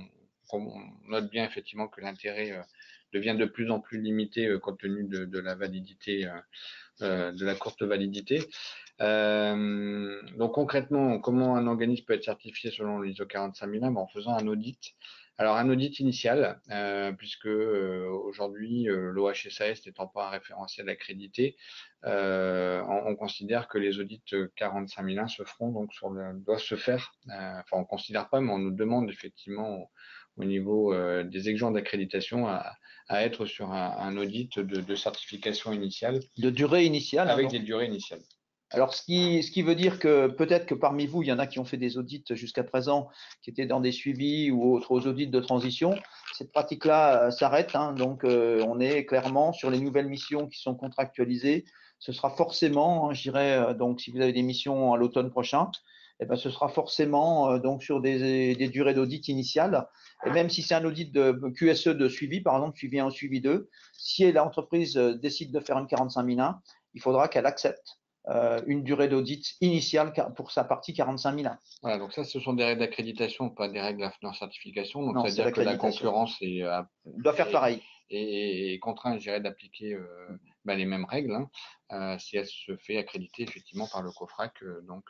note bien effectivement que l'intérêt devient de plus en plus limité compte tenu de la validité, de la courte validité. Donc concrètement, comment un organisme peut être certifié selon l'ISO 45001? En faisant un audit. Alors un audit initial, puisque aujourd'hui l'OHSAS n'étant pas un référentiel accrédité, on considère que les audits 45001 se feront donc doivent se faire. Enfin, on considère pas, mais on nous demande effectivement au niveau des exigences d'accréditation à être sur un audit de certification initiale. De durée initiale. Avec des durées initiales. Alors, ce qui veut dire que peut-être que parmi vous, il y en a qui ont fait des audits jusqu'à présent, qui étaient dans des suivis ou autres audits de transition. Cette pratique-là s'arrête, hein, donc on est clairement sur les nouvelles missions qui sont contractualisées. Ce sera forcément, je dirais, donc si vous avez des missions à l'automne prochain, eh ben, ce sera forcément donc sur des durées d'audit initiales. Et même si c'est un audit de QSE de suivi, par exemple suivi 1 ou suivi 2, si l'entreprise décide de faire une 45001, il faudra qu'elle accepte une durée d'audit initiale pour sa partie 45001. Voilà, donc ça, ce sont des règles d'accréditation, pas des règles d'AFNOR certification. Donc, Non, ça veut dire que la concurrence doit faire pareil. Et contraint, je dirais, d'appliquer les mêmes règles, hein, si elle se fait accréditer effectivement par le COFRAC, donc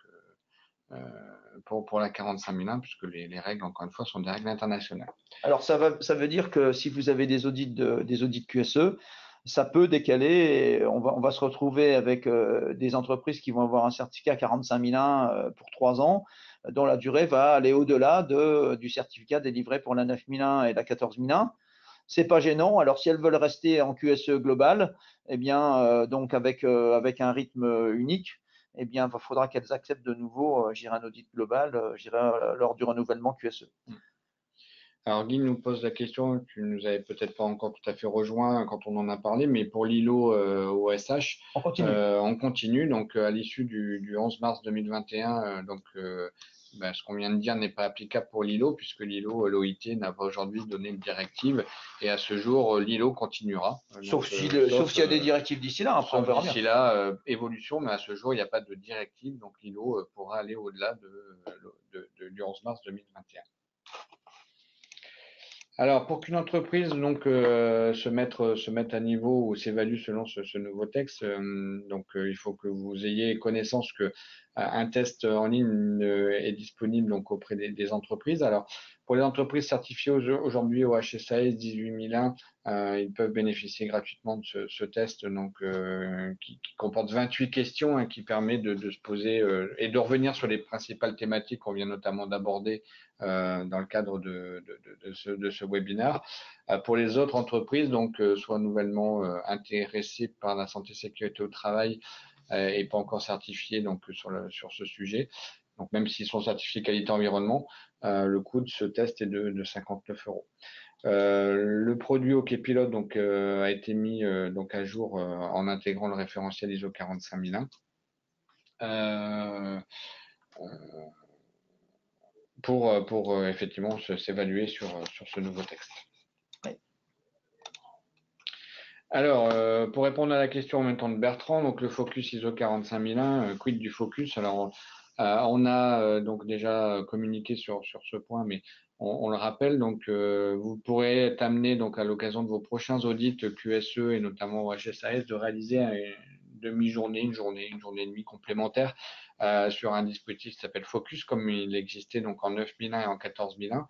pour la 45001, puisque les règles, encore une fois, sont des règles internationales. Alors, ça veut dire que si vous avez des audits QSE, ça peut décaler. Et on va se retrouver avec des entreprises qui vont avoir un certificat 45001 pour 3 ans, dont la durée va aller au-delà du certificat délivré pour la 9001 et la 14001. C'est pas gênant. Alors, si elles veulent rester en QSE global, eh bien, donc avec un rythme unique, eh bien, il faudra qu'elles acceptent de nouveau, un audit global, lors du renouvellement QSE. Alors Guy nous pose la question, tu nous avais peut-être pas encore tout à fait rejoint quand on en a parlé, mais pour l'ILO OSH, on continue. Donc à l'issue du 11 mars 2021, ce qu'on vient de dire n'est pas applicable pour l'ILO, puisque l'OIT n'a pas aujourd'hui donné de directive, et à ce jour l'ILO continuera. Sauf s'il y a des directives d'ici là, après on verra bien. D'ici là, évolution, mais à ce jour il n'y a pas de directive, donc l'ILO pourra aller au-delà du 11 mars 2021. Alors, pour qu'une entreprise donc se mette à niveau ou s'évalue selon ce nouveau texte, il faut que vous ayez connaissance que un test en ligne est disponible donc auprès des entreprises. Alors, pour les entreprises certifiées aujourd'hui au HSAS 18001, ils peuvent bénéficier gratuitement de ce test qui comporte 28 questions, qui permet de se poser et de revenir sur les principales thématiques qu'on vient notamment d'aborder dans le cadre de ce webinaire. Pour les autres entreprises, soit nouvellement intéressées par la santé sécurité au travail et pas encore certifiées sur ce sujet, donc même s'ils sont certifiés qualité environnement, le coût de ce test est de 59 €. Le produit OK Pilote a été mis à jour en intégrant le référentiel ISO 45001. Pour effectivement s'évaluer sur ce nouveau texte. Alors, pour répondre à la question en même temps de Bertrand, donc le focus ISO 45001, quid du focus? Alors, on a donc déjà communiqué sur ce point, mais on le rappelle. Donc, vous pourrez être amené donc à l'occasion de vos prochains audits QSE et notamment au HSAS de réaliser une demi-journée, une journée et demie complémentaire sur un dispositif qui s'appelle Focus, comme il existait donc en 9001 et en 14001.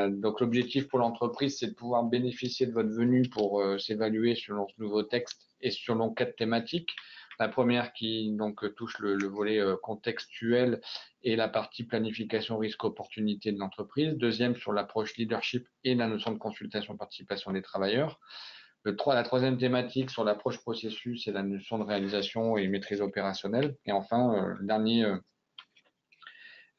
Donc l'objectif pour l'entreprise, c'est de pouvoir bénéficier de votre venue pour s'évaluer selon ce nouveau texte et selon 4 thématiques. La première qui touche le volet contextuel et la partie planification risque opportunité de l'entreprise. Deuxième sur l'approche leadership et la notion de consultation participation des travailleurs. La troisième thématique sur l'approche processus et la notion de réalisation et maîtrise opérationnelle. Et enfin,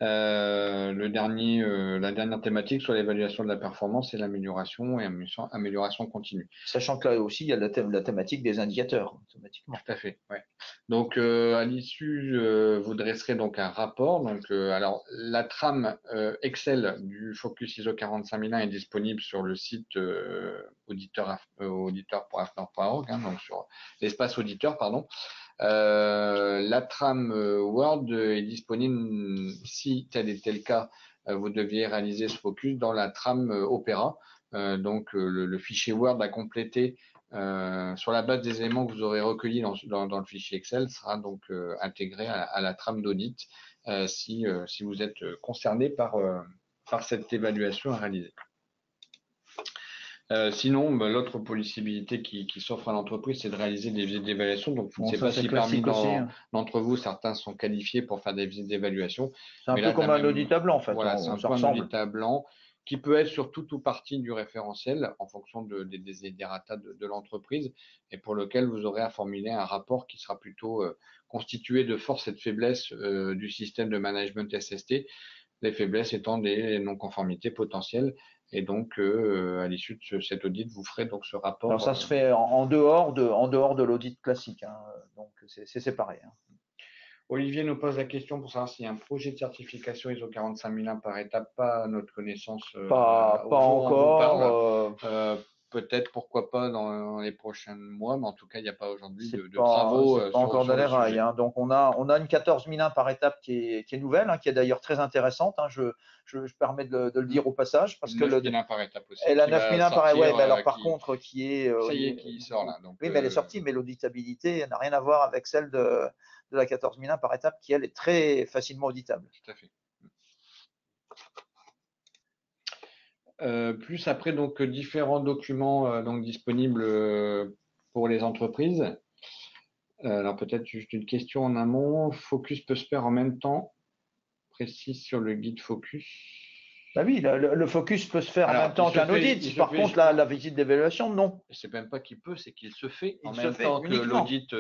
La dernière thématique sur l'évaluation de la performance et l'amélioration et amélioration continue. Sachant que là aussi, il y a la thématique des indicateurs, automatiquement. Tout à fait, ouais. Donc, à l'issue, vous dresserez donc un rapport. Donc, alors, la trame Excel du Focus ISO 45001 est disponible sur le site auditeur.afnor.org, donc sur l'espace auditeur, pardon. La trame Word est disponible si tel était le cas, vous deviez réaliser ce focus dans la trame Opera. Donc le fichier Word à compléter sur la base des éléments que vous aurez recueillis dans le fichier Excel sera donc intégré à la trame d'audit si vous êtes concerné par cette évaluation à réaliser. Sinon, l'autre possibilité qui s'offre à l'entreprise, c'est de réaliser des visites d'évaluation. Donc, je ne sais pas si parmi d'entre vous, certains sont qualifiés pour faire des visites d'évaluation. C'est un peu comme un audit à blanc, en fait. Voilà, c'est un peu un audit à blanc qui peut être sur toute ou partie du référentiel en fonction des desiderata de l'entreprise et pour lequel vous aurez à formuler un rapport qui sera plutôt constitué de forces et de faiblesses du système de management SST, les faiblesses étant des non-conformités potentielles. Et donc, à l'issue de cet audit, vous ferez donc ce rapport. Alors, ça se fait en dehors de l'audit classique, hein, donc c'est séparé. Hein. Olivier nous pose la question pour savoir s'il y a un projet de certification ISO 45001 par étape, pas à notre connaissance. Pas encore. Peut-être, pourquoi pas dans les prochains mois, mais en tout cas, il n'y a pas aujourd'hui de travaux. C'est pas encore dans les rails. Hein. Donc, on a une 14001 par étape qui est nouvelle, hein, qui est d'ailleurs très intéressante. Hein. Je permets de le dire au passage. Parce que 9001 par étape aussi. Et la 9001 par étape, ouais, mais alors par contre, qui est. Ça y est, qui sort là. Donc, oui, mais elle est sortie, mais l'auditabilité n'a rien à voir avec celle de la 14001 par étape, qui elle est très facilement auditable. Tout à fait. Plus après, donc, différents documents donc, disponibles pour les entreprises. Alors, peut-être juste une question en amont. Focus peut se faire en même temps, précise sur le guide Focus. Bah oui, le focus peut se faire en même temps qu'un audit. Par contre, la visite d'évaluation, non. C'est même pas qu'il peut, c'est qu'il se fait en même temps que l'audit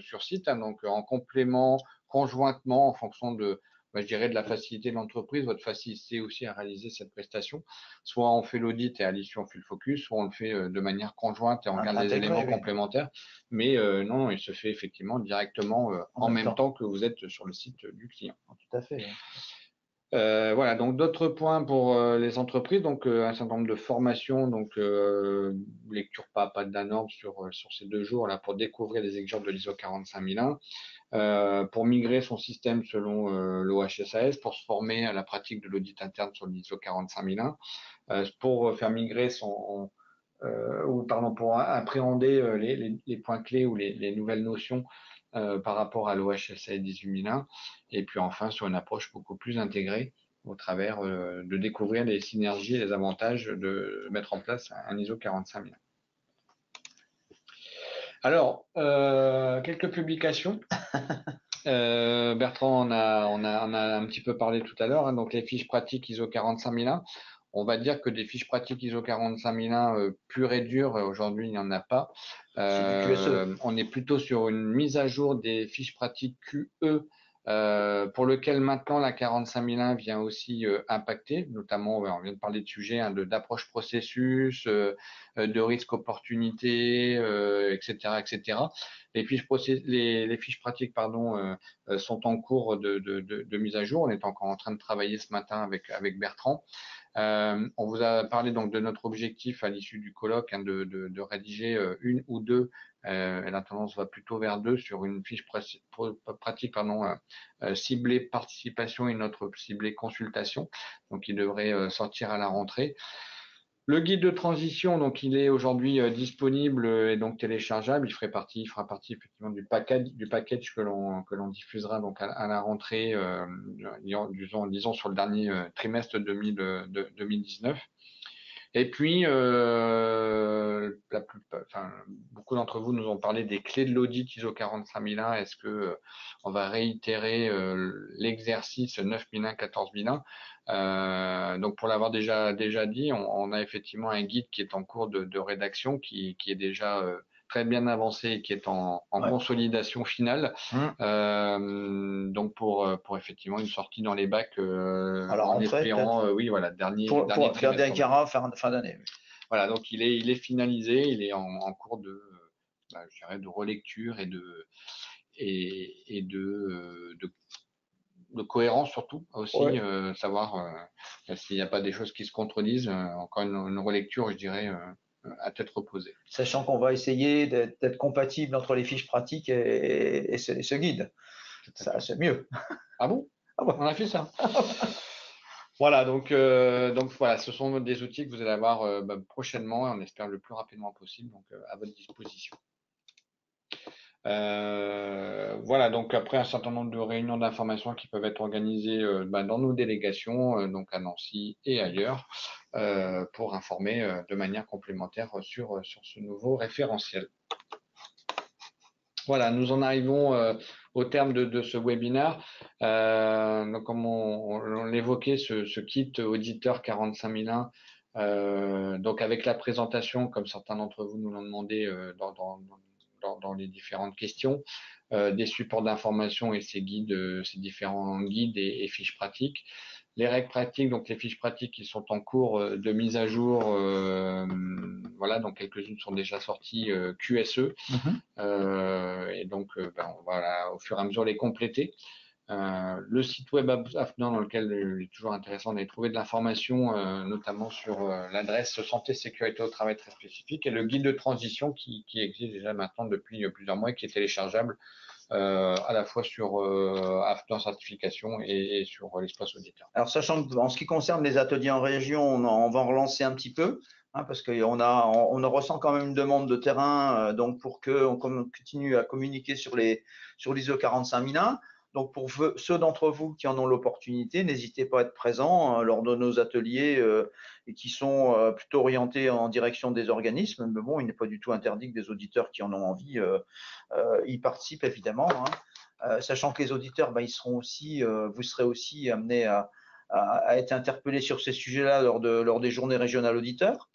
sur site, hein, donc en complément, conjointement, en fonction de, je dirais, de la facilité de l'entreprise, votre facilité aussi à réaliser cette prestation. Soit on fait l'audit et à l'issue on fait le focus, soit on le fait de manière conjointe et on garde les éléments complémentaires. Mais non, il se fait effectivement directement en même temps que vous êtes sur le site du client. Tout à fait. Voilà, donc d'autres points pour les entreprises, donc un certain nombre de formations, donc lecture pas de la norme sur ces 2 jours là pour découvrir les exigences de l'ISO 45001, pour migrer son système selon l'OHSAS, pour se former à la pratique de l'audit interne sur l'ISO 45001, pour faire migrer pour appréhender les points clés ou les nouvelles notions par rapport à l'OHSAS 18001, et puis enfin sur une approche beaucoup plus intégrée au travers de découvrir les synergies et les avantages de mettre en place un ISO 45001. Alors, quelques publications. Bertrand, on a un petit peu parlé tout à l'heure, hein, donc les fiches pratiques ISO 45001. On va dire que des fiches pratiques ISO 45001 pures et dures, aujourd'hui, il n'y en a pas. On est plutôt sur une mise à jour des fiches pratiques QE, pour lequel maintenant la 45001 vient aussi impacter, notamment, on vient de parler de sujets hein, d'approche processus, de risque opportunité, etc., etc. Les fiches pratiques sont en cours de mise à jour. On est encore en train de travailler ce matin avec Bertrand. On vous a parlé donc de notre objectif à l'issue du colloque hein, de rédiger une ou deux, et la tendance va plutôt vers 2 sur une fiche pratique ciblée participation et notre ciblée consultation, donc il devrait sortir à la rentrée. Le guide de transition, donc il est aujourd'hui disponible et donc téléchargeable. Il fera partie effectivement du package que l'on diffusera donc à la rentrée, disons sur le dernier trimestre 2019. Et puis, beaucoup d'entre vous nous ont parlé des clés de l'audit ISO 45001. Est-ce que on va réitérer l'exercice 9001, 14001 donc, pour l'avoir déjà dit, on a effectivement un guide qui est en cours de rédaction, qui est déjà très bien avancé et qui est en consolidation finale. Donc pour effectivement une sortie dans les bacs en espérant, oui, voilà, dernier trimestre. fin d'année. Oui. Voilà, donc il est finalisé, il est en cours de, je dirais, de relecture et de cohérence surtout aussi, savoir s'il n'y a pas des choses qui se contredisent. Encore une relecture, je dirais, à tête reposée. Sachant qu'on va essayer d'être compatible entre les fiches pratiques et ce guide. Ça, c'est mieux. Ah bon? Ah bon? On a fait ça. Voilà, donc voilà, ce sont des outils que vous allez avoir prochainement et on espère le plus rapidement possible, donc à votre disposition. Voilà, donc après un certain nombre de réunions d'information qui peuvent être organisées dans nos délégations, donc à Nancy et ailleurs, pour informer de manière complémentaire sur ce nouveau référentiel. Voilà, nous en arrivons au terme de ce webinaire. Donc, comme on l'évoquait, ce kit auditeur 45001, donc avec la présentation, comme certains d'entre vous nous l'ont demandé dans les différentes questions, des supports d'information et ces guides, ces différents guides et fiches pratiques. Les règles pratiques, donc les fiches pratiques qui sont en cours de mise à jour, voilà, donc quelques-unes sont déjà sorties QSE, et donc on va au fur et à mesure les compléter. Le site web AFNOR, dans lequel il est toujours intéressant d'aller trouver de l'information, notamment sur l'adresse santé sécurité au travail très spécifique, et le guide de transition qui existe déjà maintenant depuis plusieurs mois et qui est téléchargeable à la fois sur AFNOR certification et sur l'espace auditeur. Alors, sachant qu'en ce qui concerne les ateliers en région, on va en relancer un petit peu, parce qu'on ressent quand même une demande de terrain, donc pour qu'on continue à communiquer sur l'ISO 45001. Donc, pour ceux d'entre vous qui en ont l'opportunité, n'hésitez pas à être présents lors de nos ateliers et qui sont plutôt orientés en direction des organismes. Mais bon, il n'est pas du tout interdit que des auditeurs qui en ont envie y participent, évidemment. Sachant que les auditeurs, ils seront aussi, vous serez aussi amenés à être interpellés sur ces sujets-là lors des journées régionales auditeurs.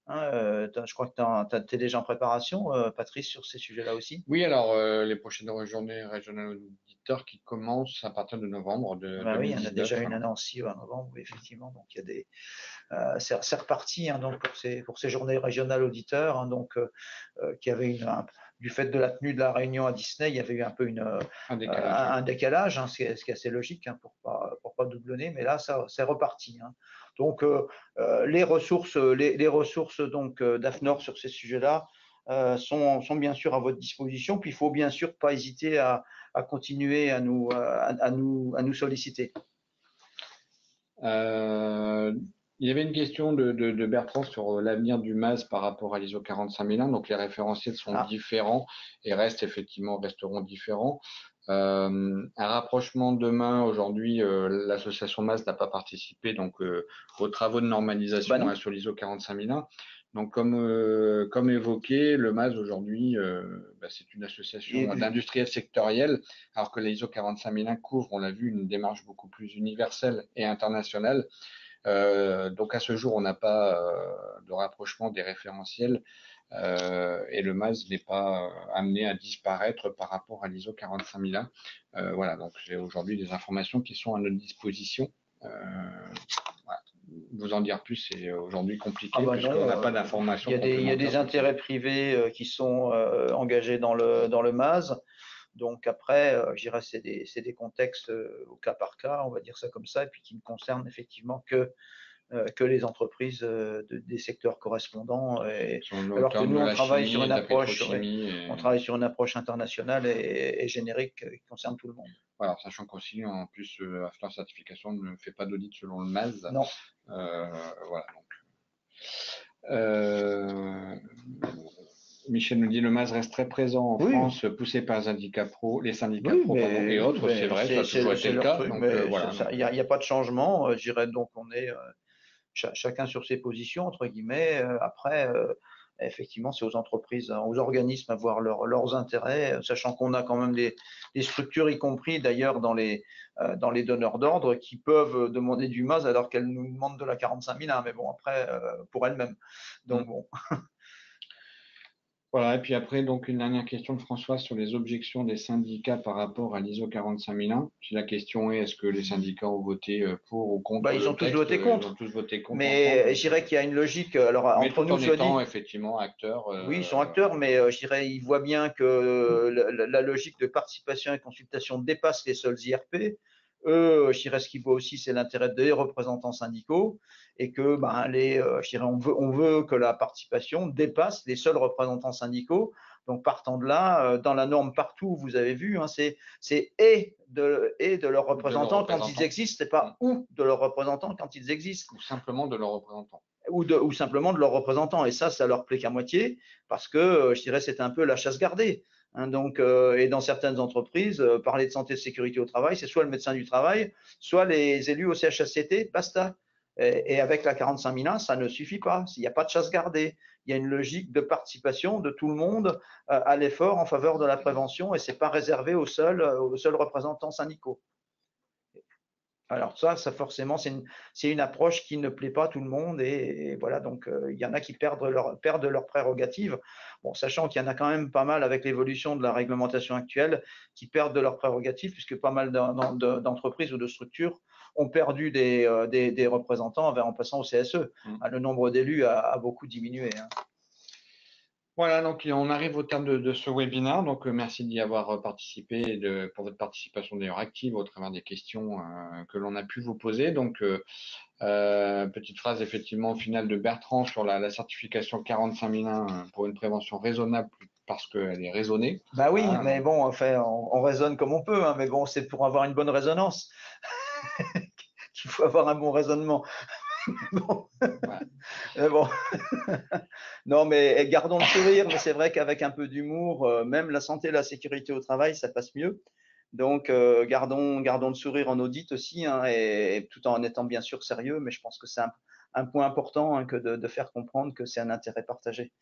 Je crois que tu es déjà en préparation, Patrice, sur ces sujets-là aussi. Oui, alors les prochaines journées régionales auditeurs qui commencent à partir de novembre de 2019. Oui, il y en a déjà une à Nancy en novembre, oui, effectivement. Donc il y a des, c'est reparti donc pour ces journées régionales auditeurs, donc qui avait du fait de la tenue de la réunion à Disney, il y avait eu un peu un décalage, ce qui est assez logique pour pas doublonner, mais là c'est reparti. Donc les ressources donc d'AFNOR sur ces sujets-là sont bien sûr à votre disposition. Puis il faut bien sûr pas hésiter à continuer à nous solliciter. Il y avait une question de Bertrand sur l'avenir du MAS par rapport à l'ISO 45001. Donc les référentiels sont différents et resteront différents. Un rapprochement demain, aujourd'hui, l'association MAS n'a pas participé donc aux travaux de normalisation sur l'ISO 45001. Donc comme évoqué, le MAS aujourd'hui, c'est une association d'industriels sectoriels, alors que l'ISO 45001 couvre, on l'a vu, une démarche beaucoup plus universelle et internationale. Donc à ce jour, on n'a pas de rapprochement des référentiels et le MAS n'est pas amené à disparaître par rapport à l'ISO 45001. Voilà, donc j'ai aujourd'hui des informations qui sont à notre disposition. Voilà. Vous en dire plus, c'est aujourd'hui compliqué puisqu'on n'a pas d'informations. Il y a des intérêts privés qui sont engagés dans le MAS. Donc après, je dirais c'est des contextes au cas par cas, on va dire ça comme ça, et puis qui ne concernent effectivement que les entreprises des secteurs correspondants. Alors que nous, on travaille sur une approche internationale et générique qui concerne tout le monde. Voilà, sachant qu'aussi, en plus, AFNOR Certification ne fait pas d'audit selon le MAS. Non. Voilà, donc. Michel nous dit le MAS reste très présent en France, poussé par les syndicats pro, et autres. C'est vrai, ça a toujours été le cas. Il n'y a pas de changement. Je dirais donc on est chacun sur ses positions, entre guillemets. Après, effectivement, c'est aux entreprises, aux organismes à voir leurs intérêts, sachant qu'on a quand même des structures, y compris d'ailleurs dans les donneurs d'ordre, qui peuvent demander du MAS alors qu'elles nous demandent de la 45001, mais bon, après, pour elles-mêmes. Donc bon. Voilà, et puis après, donc une dernière question de François sur les objections des syndicats par rapport à l'ISO 45001. Si la question est, est-ce que les syndicats ont voté pour ou contre Bah, ils ont le tous texte? voté Ils ont contre. tous voté contre ensemble. Mais Donc, je dirais qu'il y a une logique. Alors, mais entre tout nous, en je le dis, étant effectivement acteurs. oui, ils sont acteurs, mais je dirais, ils voient bien que la logique de participation et consultation dépasse les seuls IRP. Eux, je dirais, ce qu'ils voient aussi, c'est l'intérêt des représentants syndicaux et que, ben, je dirais, on veut que la participation dépasse les seuls représentants syndicaux. Donc, partant de là, dans la norme partout, vous avez vu, hein, c'est et de leurs représentants quand ils existent, et pas ou de leurs représentants quand ils existent. Ou simplement de leurs représentants. Ou simplement de leurs représentants. Et ça leur plaît qu'à moitié, parce que je dirais c'est un peu la chasse gardée. Hein, donc, et dans certaines entreprises, parler de santé et de sécurité au travail, c'est soit le médecin du travail, soit les élus au CHSCT, basta. Et avec la 45001, ça ne suffit pas. Il n'y a pas de chasse gardée. Il y a une logique de participation de tout le monde à l'effort en faveur de la prévention, et c'est pas réservé aux seuls représentants syndicaux. Alors ça forcément, c'est une approche qui ne plaît pas à tout le monde et voilà, donc il y en a qui perdent leurs prérogatives. Bon, sachant qu'il y en a quand même pas mal avec l'évolution de la réglementation actuelle qui perdent de leurs prérogatives, puisque pas mal d'entreprises ou de structures ont perdu des représentants en passant au CSE. Le nombre d'élus a beaucoup diminué. Hein. Voilà, donc on arrive au terme de ce webinaire. Donc merci d'y avoir participé et pour votre participation d'ailleurs active au travers des questions que l'on a pu vous poser. Donc petite phrase effectivement au final de Bertrand sur la certification 45001 pour une prévention raisonnable parce qu'elle est raisonnée. Bah oui, mais bon, enfin, on raisonne comme on peut, hein, mais bon, c'est pour avoir une bonne résonance qu'il faut avoir un bon raisonnement. Bon. Ouais. Bon. Non, mais gardons le sourire, mais c'est vrai qu'avec un peu d'humour, même la santé et la sécurité au travail, ça passe mieux. Donc, gardons le sourire en audit aussi, hein, et tout en étant bien sûr sérieux, mais je pense que c'est un point important, hein, que de faire comprendre que c'est un intérêt partagé.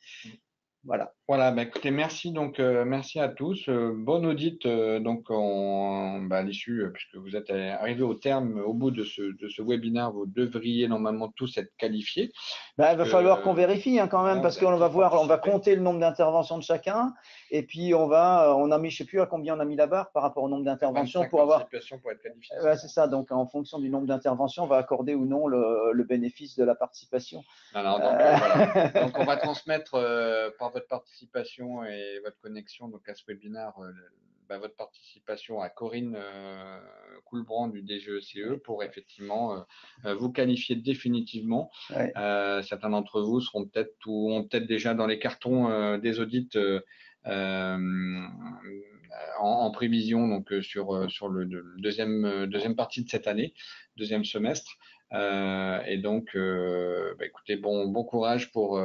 Voilà. Voilà, bah écoutez, merci donc merci à tous. Bon audit donc à l'issue, puisque vous êtes arrivés au bout de ce webinaire, vous devriez normalement tous être qualifiés. Bah, il va falloir qu'on vérifie, hein, quand même, parce qu'on va compter le nombre d'interventions de chacun, et puis on a mis, je sais plus à combien on a mis la barre par rapport au nombre d'interventions pour avoir. Pour être qualifié. C'est ça. Donc en fonction du nombre d'interventions, on va accorder ou non le bénéfice de la participation. Alors, donc, voilà. Donc on va transmettre par votre participation et votre connexion donc à ce webinaire votre participation à Corinne Coulbrand du DGECE pour effectivement vous qualifier définitivement. Ouais. Certains d'entre vous seront peut-être ou ont peut-être déjà dans les cartons des audits en prévision donc sur le deuxième partie de cette année, deuxième semestre. Et donc, écoutez, bon courage pour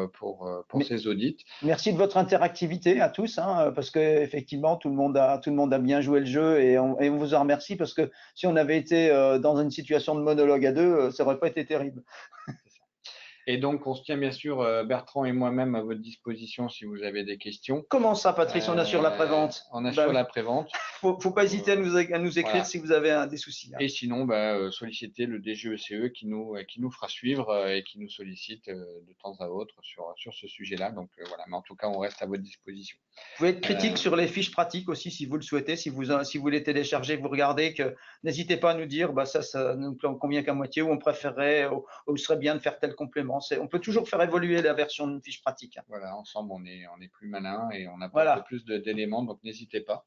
ces audits. Merci de votre interactivité à tous, hein, parce que effectivement tout le monde a bien joué le jeu et on vous en remercie parce que si on avait été dans une situation de monologue à deux, ça aurait pas été terrible. Et donc, on se tient bien sûr, Bertrand et moi-même, à votre disposition si vous avez des questions. Comment ça, Patrice, on assure la prévente? On assure la prévente. Faut pas hésiter à nous écrire voilà. Si vous avez des soucis. Hein. Et sinon, sollicitez le DGECE qui nous fera suivre et qui nous sollicite de temps à autre sur ce sujet-là. Donc voilà, mais en tout cas, on reste à votre disposition. Vous pouvez être critique sur les fiches pratiques aussi si vous le souhaitez. Si vous les téléchargez, vous regardez, n'hésitez pas à nous dire ça nous convient qu'à moitié ou on préférerait ou ce serait bien de faire tel complément. On peut toujours faire évoluer la version d'une fiche pratique. Hein. Voilà, ensemble on est plus malin et on apporte plus d'éléments, donc n'hésitez pas.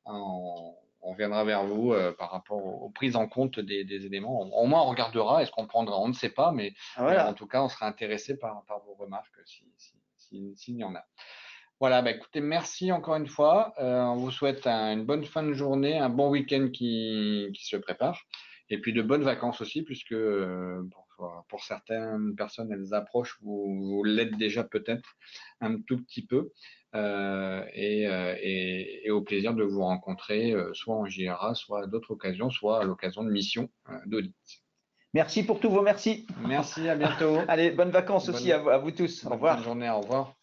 On viendra vers vous par rapport aux prises en compte des éléments. Au moins on regardera, est-ce qu'on prendra, on ne sait pas, mais en tout cas on sera intéressé par vos remarques s'il y en a. Voilà, écoutez, merci encore une fois. On vous souhaite une bonne fin de journée, un bon week-end qui se prépare, et puis de bonnes vacances aussi, puisque pour certaines personnes, elles approchent, vous l'êtes déjà peut-être un tout petit peu, et au plaisir de vous rencontrer, soit en JRA, soit à d'autres occasions, soit à l'occasion de missions d'audit. Merci pour tous vos merci. Merci, à bientôt. Allez, bonnes vacances aussi à vous tous. Au revoir. Bonne journée, au revoir.